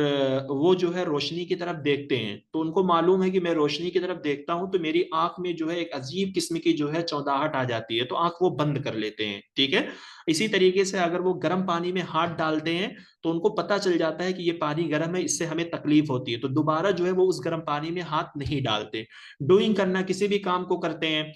वो जो है रोशनी की तरफ देखते हैं तो उनको मालूम है कि मैं रोशनी की तरफ देखता हूं तो मेरी आंख में जो है एक अजीब किस्म की जो है चौंधाहट आ जाती है, तो आंख वो बंद कर लेते हैं, ठीक है। इसी तरीके से अगर वो गर्म पानी में हाथ डालते हैं तो उनको पता चल जाता है कि ये पानी गर्म है, इससे हमें तकलीफ होती है, तो दोबारा जो है वो उस गर्म पानी में हाथ नहीं डालते। डूइंग करना, किसी भी काम को करते हैं,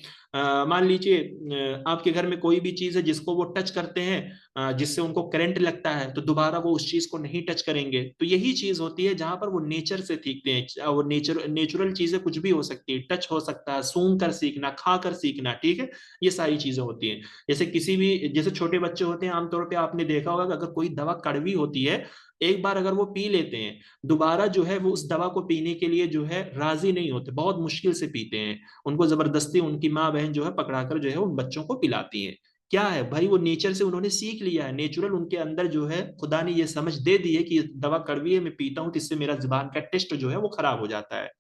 मान लीजिए आपके घर में कोई भी चीज है जिसको वो टच करते हैं, जिससे उनको करंट लगता है, तो दोबारा वो उस चीज को नहीं टच करेंगे। तो यही चीज होती है जहां पर वो नेचर से सीखते हैं, वो नेचुरल चीजें कुछ भी हो सकती है, टच हो सकता है, सूंघ कर सीखना, खा कर सीखना, ठीक है। ये सारी चीजें होती हैं। जैसे किसी भी, जैसे छोटे बच्चे होते हैं, आमतौर पर आपने देखा होगा कि अगर कोई दवा कड़वी होती है, एक बार अगर वो पी लेते हैं, दोबारा जो है वो उस दवा को पीने के लिए जो है राजी नहीं होते, बहुत मुश्किल से पीते हैं। उनको जबरदस्ती उनकी माँ बहन जो है पकड़ाकर जो है उन बच्चों को पिलाती है। क्या है भाई, वो नेचर से उन्होंने सीख लिया है, नेचुरल उनके अंदर जो है खुदा ने ये समझ दे दी है कि ये दवा कड़वी है, मैं पीता हूं तो इससे मेरा जुबान का टेस्ट जो है वो खराब हो जाता है,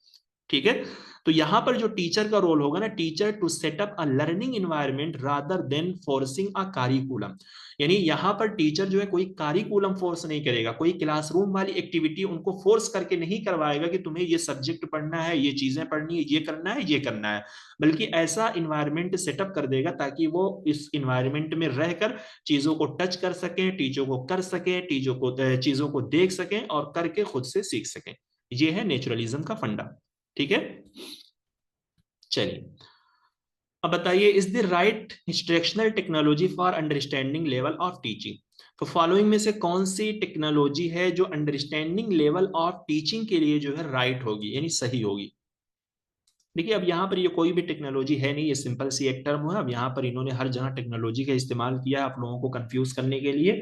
ठीक है। तो यहां पर जो टीचर का रोल होगा ना, teacher to set up a learning environment rather than forcing a curriculum, यानी यहां पर टीचर जो है कोई कारिकुलम फोर्स नहीं करेगा, कोई क्लासरूम वाली एक्टिविटी उनको फोर्स करके नहीं करवाएगा कि तुम्हें ये सब्जेक्ट पढ़ना है, ये चीजें पढ़नी है, ये करना है, ये करना है, बल्कि ऐसा इन्वायरमेंट सेटअप कर देगा ताकि वो इस इन्वायरमेंट में रहकर चीजों को टच कर सकें, चीजों को कर सकें, चीजों को देख सकें और करके खुद से सीख सकें। ये है नेचुरलिज्म का फंडा, ठीक है। चलिए अब बताइए, is the right instructional technology for understanding level of teaching. तो फॉलोइंग में से कौन सी टेक्नोलॉजी है जो अंडरस्टैंडिंग लेवल ऑफ टीचिंग के लिए जो है राइट होगी, यानी सही होगी। देखिए अब यहाँ पर ये कोई भी टेक्नोलॉजी है नहीं, ये सिंपल सी एक टर्म है। अब यहाँ पर इन्होंने हर जगह टेक्नोलॉजी का इस्तेमाल किया आप लोगों को कंफ्यूज करने के लिए।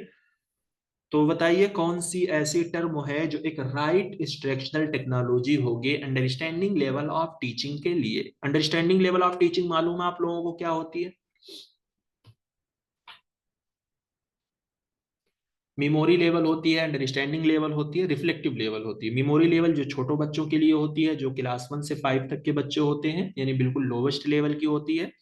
तो बताइए कौन सी ऐसी टर्म है जो एक राइट इंस्ट्रक्शनल टेक्नोलॉजी होगी अंडरस्टैंडिंग लेवल ऑफ टीचिंग के लिए। अंडरस्टैंडिंग लेवल ऑफ टीचिंग मालूम है आप लोगों को क्या होती है? मेमोरी लेवल होती है, अंडरस्टैंडिंग लेवल होती है, रिफ्लेक्टिव लेवल होती है। मेमोरी लेवल जो छोटो बच्चों के लिए होती है, जो क्लास 1 से 5 तक के बच्चे होते हैं, यानी बिल्कुल लोवेस्ट लेवल की होती है।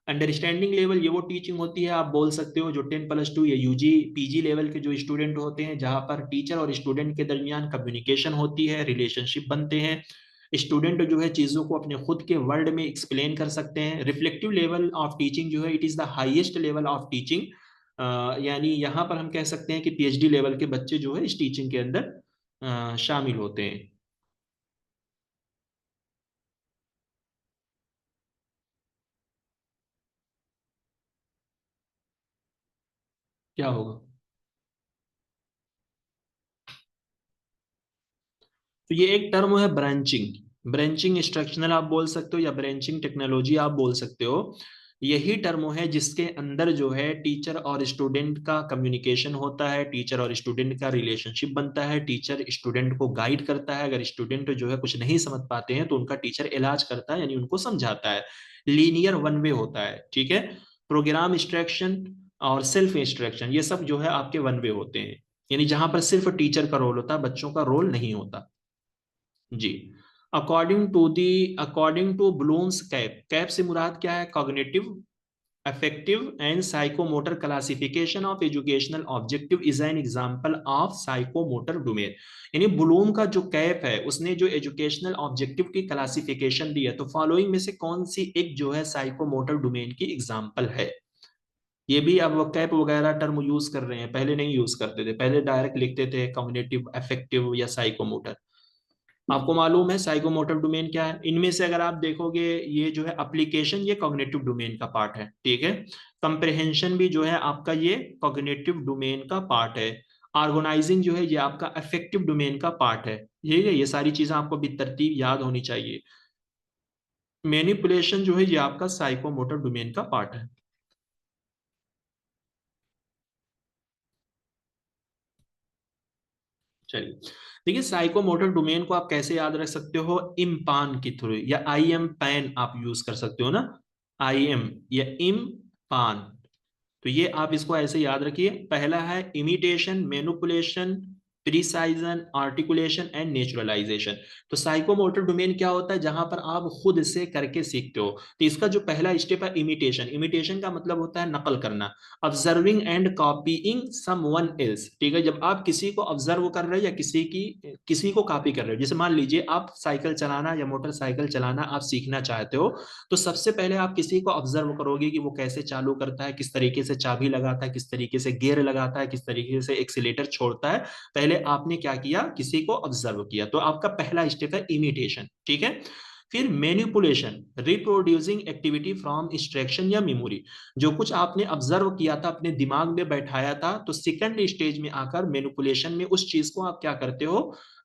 अंडरस्टैंडिंग लेवल ये वो टीचिंग होती है, आप बोल सकते हो जो 10+2 या यूजी पीजी लेवल के जो स्टूडेंट होते हैं, जहां पर टीचर और स्टूडेंट के दरमियान कम्युनिकेशन होती है, रिलेशनशिप बनते हैं, स्टूडेंट जो है चीजों को अपने खुद के वर्ड में एक्सप्लेन कर सकते हैं। रिफ्लेक्टिव लेवल ऑफ टीचिंग जो है it is the highest level of teaching, यानी यहाँ पर हम कह सकते हैं कि पीएचडी लेवल के बच्चे जो है इस टीचिंग के अंदर शामिल होते हैं। क्या होगा? तो ये एक टर्म है ब्रांचिंग, ब्रांचिंग इंस्ट्रक्शनल आप बोल सकते हो या ब्रांचिंग टेक्नोलॉजी आप बोल सकते हो। यही टर्म है जिसके अंदर जो है टीचर और स्टूडेंट का कम्युनिकेशन होता है, टीचर और स्टूडेंट का रिलेशनशिप बनता है, टीचर स्टूडेंट को गाइड करता है, अगर स्टूडेंट जो है कुछ नहीं समझ पाते हैं तो उनका टीचर इलाज करता है, यानी उनको समझाता है। लीनियर वन वे होता है, ठीक है। प्रोग्राम इंस्ट्रक्शन और सेल्फ इंस्ट्रक्शन ये सब जो है आपके वन वे होते हैं, यानी जहां पर सिर्फ टीचर का रोल होता है, बच्चों का रोल नहीं होता जी। According to Bloom's cap, cap से मुराद क्या है? Cognitive, affective and psychomotor classification of educational objective is an example of psychomotor domain. यानी ब्लूम का जो कैप है उसने जो एजुकेशनल ऑब्जेक्टिव की क्लासिफिकेशन दी है, तो फॉलोइंग में से कौन सी एक जो है साइकोमोटर डोमेन की एग्जांपल है? ये भी अब वो कैप वगैरह टर्म यूज कर रहे हैं, पहले नहीं यूज करते थे, पहले डायरेक्ट लिखते थे कॉग्निटिव, अफेक्टिव या साइकोमोटर। आपको मालूम है साइकोमोटर डोमेन क्या है? इनमें से अगर आप देखोगे, ये जो है एप्लीकेशन ये कॉग्निटिव डोमेन का पार्ट है, ठीक है। कंप्रहेंशन भी जो है आपका ये कॉग्निटिव डोमेन का पार्ट है। ऑर्गेनाइजिंग जो है ये आपका अफेक्टिव डोमेन का पार्ट है। ये सारी चीजें आपको भी तरतीब याद होनी चाहिए। मैनिपुलेशन जो है ये आपका साइकोमोटर डोमेन का पार्ट है। चलिए देखिए, साइकोमोटर डोमेन को आप कैसे याद रख सकते हो? इम्पान के थ्रू, या आई एम पैन आप यूज कर सकते हो ना, आई एम या इम पान। तो ये आप इसको ऐसे याद रखिए। पहला है imitation, manipulation, precision, articulation and naturalization. तो साइकोमोटर डोमेन क्या होता है? जहां पर आप खुद से करके सीखते हो। तो इसका जो पहला स्टेप है इमिटेशन, इमिटेशन का मतलब होता है नकल करना। Observing and copying someone else, ठीक है। जब आप किसी को ऑब्जर्व कर रहे हो या किसी को कॉपी कर रहे हो, जैसे मान लीजिए आप साइकिल चलाना या मोटरसाइकिल चलाना आप सीखना चाहते हो, तो सबसे पहले आप किसी को ऑब्जर्व करोगे कि वो कैसे चालू करता है, किस तरीके से चाबी लगाता है, किस तरीके से गियर लगाता है, किस तरीके से एक्सीलेटर छोड़ता है। पहले आपने क्या किया? किसी को ऑब्जर्व किया। तो आपका पहला स्टेप है इमिटेशन, ठीक है। फिर manipulation, reproducing activity from instruction या मेमोरी। जो कुछ आपने ऑब्जर्व किया था, अपने दिमाग में बैठाया था, तो सेकंड स्टेज में आकर मैनिपुलेशन में उस चीज को आप क्या करते हो?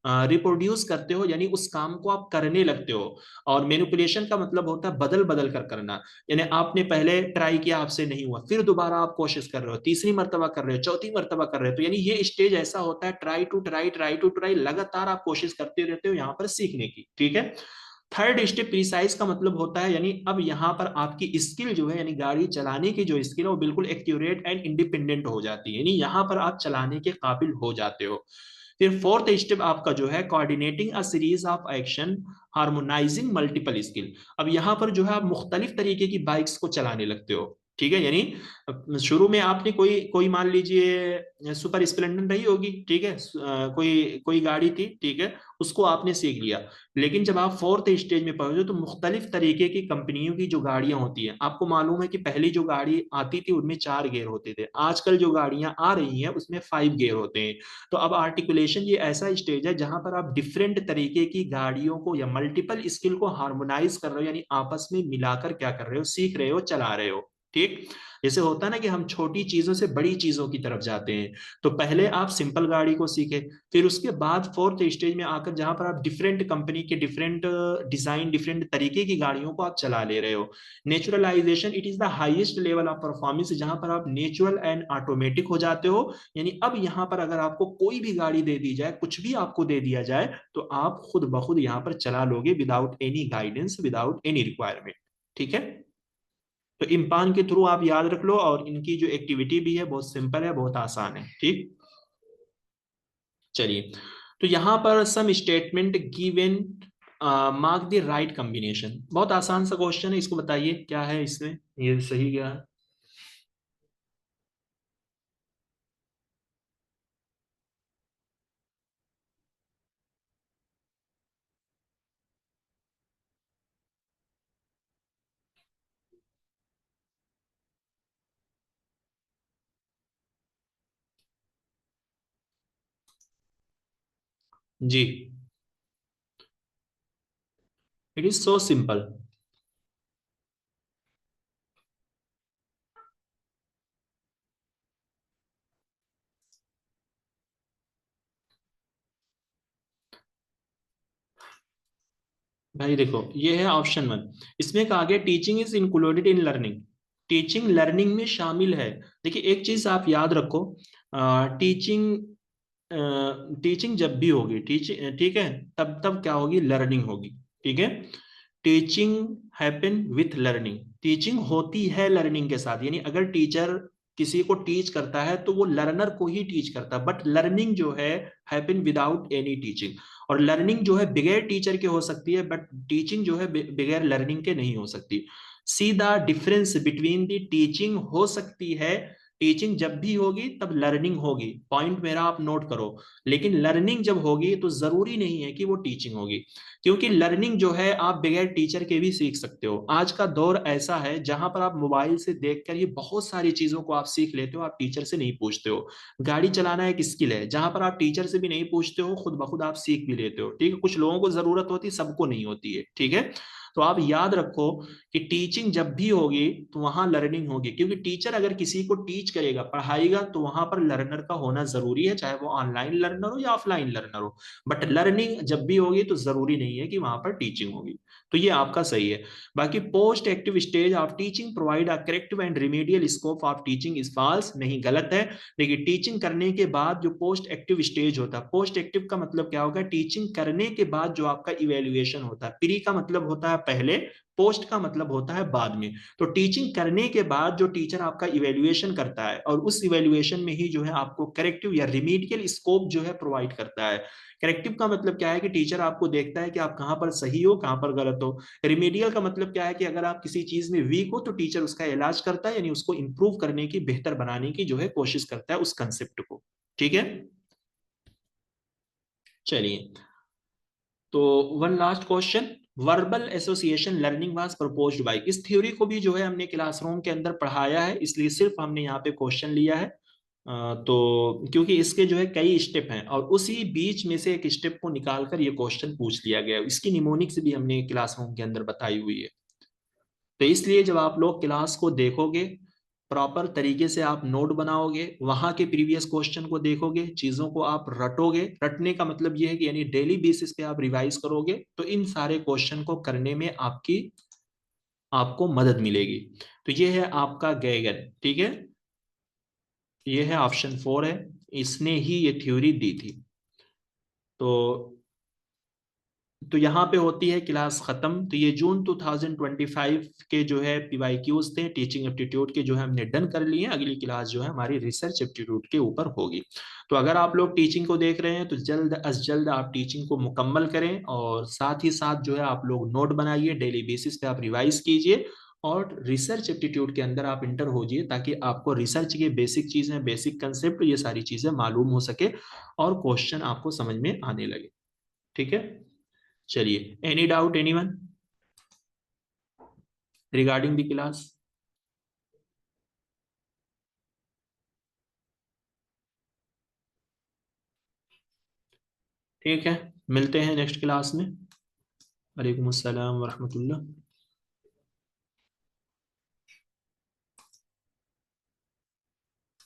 रिप्रोड्यूस करते हो, यानी उस काम को आप करने लगते हो। और मैनिपुलेशन का मतलब होता है बदल बदल कर करना। यानी आपने पहले ट्राई किया, आपसे नहीं हुआ, फिर दोबारा आप कोशिश कर रहे हो, तीसरी मर्तबा कर रहे हो, चौथी मर्तबा कर रहे हो। तो यानी ये स्टेज ऐसा होता है try to try, try to try, लगातार आप कोशिश करते रहते हो यहाँ पर सीखने की, ठीक है। थर्ड स्टेप प्रिसाइज का मतलब होता है, यानी अब यहाँ पर आपकी स्किल जो है, यानी गाड़ी चलाने की जो स्किल है, वो बिल्कुल एक्यूरेट एंड इंडिपेंडेंट हो जाती है, यानी यहाँ पर आप चलाने के काबिल हो जाते हो। फिर फोर्थ स्टेप आपका जो है coordinating a series of action, harmonising multiple skill. अब यहाँ पर जो है आप मुख्तलिफ तरीके की बाइक्स को चलाने लगते हो, ठीक है। यानी शुरू में आपने कोई कोई मान लीजिए सुपर स्प्लेंडर रही होगी, ठीक है, कोई कोई गाड़ी थी, ठीक है, उसको आपने सीख लिया। लेकिन जब आप फोर्थ स्टेज में पहुंचे तो मुख्तलिफ तरीके की कंपनियों की जो गाड़ियां होती हैं, आपको मालूम है कि पहली जो गाड़ी आती थी उनमें 4 गियर होते थे, आजकल जो गाड़ियां आ रही हैं उसमें 5 गियर होते हैं। तो अब आर्टिकुलेशन ये ऐसा स्टेज है जहां पर आप डिफरेंट तरीके की गाड़ियों को या मल्टीपल स्किल को हार्मोनाइज कर रहे हो, यानी आपस में मिलाकर क्या कर रहे हो? सीख रहे हो, चला रहे हो, ठीक। जैसे होता है ना कि हम छोटी चीजों से बड़ी चीजों की तरफ जाते हैं। तो पहले आप सिंपल गाड़ी को सीखे, फिर उसके बाद फोर्थ स्टेज में आकर जहां पर आप डिफरेंट कंपनी के डिफरेंट डिजाइन, डिफरेंट तरीके की गाड़ियों को आप चला ले रहे हो। Naturalisation, it is the highest level of performance, जहां पर आप नेचुरल एंड ऑटोमेटिक हो जाते हो। यानी अब यहाँ पर अगर आपको कोई भी गाड़ी दे दी जाए, कुछ भी आपको दे दिया जाए, तो आप खुद ब खुद यहाँ पर चला लोगे, without any guidance, without any requirement, ठीक है। तो इम्पान के थ्रू आप याद रख लो, और इनकी जो एक्टिविटी भी है बहुत सिंपल है, बहुत आसान है, ठीक। चलिए, तो यहां पर some statement given, mark the right combination. बहुत आसान सा क्वेश्चन है, इसको बताइए क्या है इसमें, ये सही क्या है? जी, इट इज सो सिंपल। भाई देखो, ये है ऑप्शन 1। इसमें कहा गया teaching is included in learning, teaching learning में शामिल है। देखिए एक चीज आप याद रखो, टीचिंग टीचिंग जब भी होगी, टीचिंग, ठीक है, तब तब क्या होगी? लर्निंग होगी, ठीक है। Teaching happen with learning, teaching होती है लर्निंग के साथ। यानी अगर टीचर किसी को टीच करता है तो वो लर्नर को ही टीच करता है, बट लर्निंग जो है हैपन विदाउट एनी टीचिंग। और लर्निंग जो है बगैर टीचर के हो सकती है, बट टीचिंग जो है बगैर लर्निंग के नहीं हो सकती। See the difference between the teaching हो सकती है, टीचिंग जब भी होगी तब लर्निंग होगी, पॉइंट मेरा आप नोट करो। लेकिन लर्निंग जब होगी तो जरूरी नहीं है कि वो टीचिंग होगी, क्योंकि लर्निंग जो है आप बगैर टीचर के भी सीख सकते हो। आज का दौर ऐसा है जहां पर आप मोबाइल से देखकर ही बहुत सारी चीजों को आप सीख लेते हो, आप टीचर से नहीं पूछते हो। गाड़ी चलाना एक स्किल है जहां पर आप टीचर से भी नहीं पूछते हो, खुद ब खुद आप सीख भी लेते हो, ठीक है। कुछ लोगों को जरूरत होती है, सबको नहीं होती है, ठीक है। तो आप याद रखो कि टीचिंग जब भी होगी तो वहां लर्निंग होगी, क्योंकि टीचर अगर किसी को टीच करेगा, पढ़ाएगा, तो वहां पर लर्नर का होना जरूरी है, चाहे वो ऑनलाइन लर्नर हो या ऑफलाइन लर्नर हो। बट लर्निंग जब भी होगी तो जरूरी नहीं है कि वहां पर टीचिंग होगी। तो ये आपका सही है। बाकी post active stage of teaching provide a corrective and remedial scope of teaching is false, नहीं, गलत है। देखिए टीचिंग करने के बाद जो पोस्ट एक्टिव स्टेज होता है, पोस्ट एक्टिव का मतलब क्या होगा? टीचिंग करने के बाद जो आपका इवेल्युएशन होता है। प्री का मतलब होता है पहले, पोस्ट का मतलब होता है बाद में। तो टीचिंग करने के बाद जो टीचर आपका इवेल्युएशन करता है और उस इवेल्युएशन में ही जो है आपको करेक्टिव या रिमीडियल स्कोप जो है प्रोवाइड करता है। करेक्टिव का मतलब क्या है कि टीचर आपको देखता है कि आप कहां पर सही हो, कहां पर गलत हो। रिमीडियल का मतलब क्या है कि अगर आप किसी चीज में वीक हो तो टीचर उसका इलाज करता है, यानी उसको इंप्रूव करने की, बेहतर बनाने की जो है कोशिश करता है उस कंसेप्ट को। ठीक है, चलिए। तो one last question, verbal association learning was proposed by, इस थ्योरी को भी जो है हमने क्लासरूम के अंदर पढ़ाया है, इसलिए सिर्फ हमने यहाँ पे क्वेश्चन लिया है। तो क्योंकि इसके जो है कई स्टेप हैं और उसी बीच में से एक स्टेप को निकालकर ये क्वेश्चन पूछ लिया गया है, इसकी निमोनिक्स भी हमने क्लासरूम के अंदर बताई हुई है। तो इसलिए जब आप लोग क्लास को देखोगे, प्रॉपर तरीके से आप नोट बनाओगे, वहां के प्रीवियस क्वेश्चन को देखोगे, चीजों को आप रटोगे, रटने का मतलब ये है कि यानी डेली बेसिस पे आप रिवाइज करोगे, तो इन सारे क्वेश्चन को करने में आपको मदद मिलेगी। तो ये है आपका गैगन, ठीक है, ये है ऑप्शन 4 है, इसने ही ये थ्योरी दी थी। तो यहाँ पे होती है क्लास खत्म। तो ये जून 2025 के जो है पीवाईक्यूज थे टीचिंग एप्टीट्यूड के, जो है हमने डन कर लिए। अगली क्लास जो है हमारी रिसर्च एप्टीट्यूड के ऊपर होगी। तो अगर आप लोग टीचिंग को देख रहे हैं तो जल्द अज जल्द आप टीचिंग को मुकम्मल करें, और साथ ही साथ जो है आप लोग नोट बनाइए, डेली बेसिस पे आप रिवाइज कीजिए, और रिसर्च एप्टीट्यूड के अंदर आप इंटर होजिए, ताकि आपको रिसर्च के बेसिक चीजें, बेसिक कंसेप्ट, ये सारी चीजें मालूम हो सके और क्वेश्चन आपको समझ में आने लगे। ठीक है, चलिए, any doubt anyone regarding the class? ठीक है, मिलते हैं नेक्स्ट क्लास में। वालेकुम अस्सलाम वरहमतुल्लाह।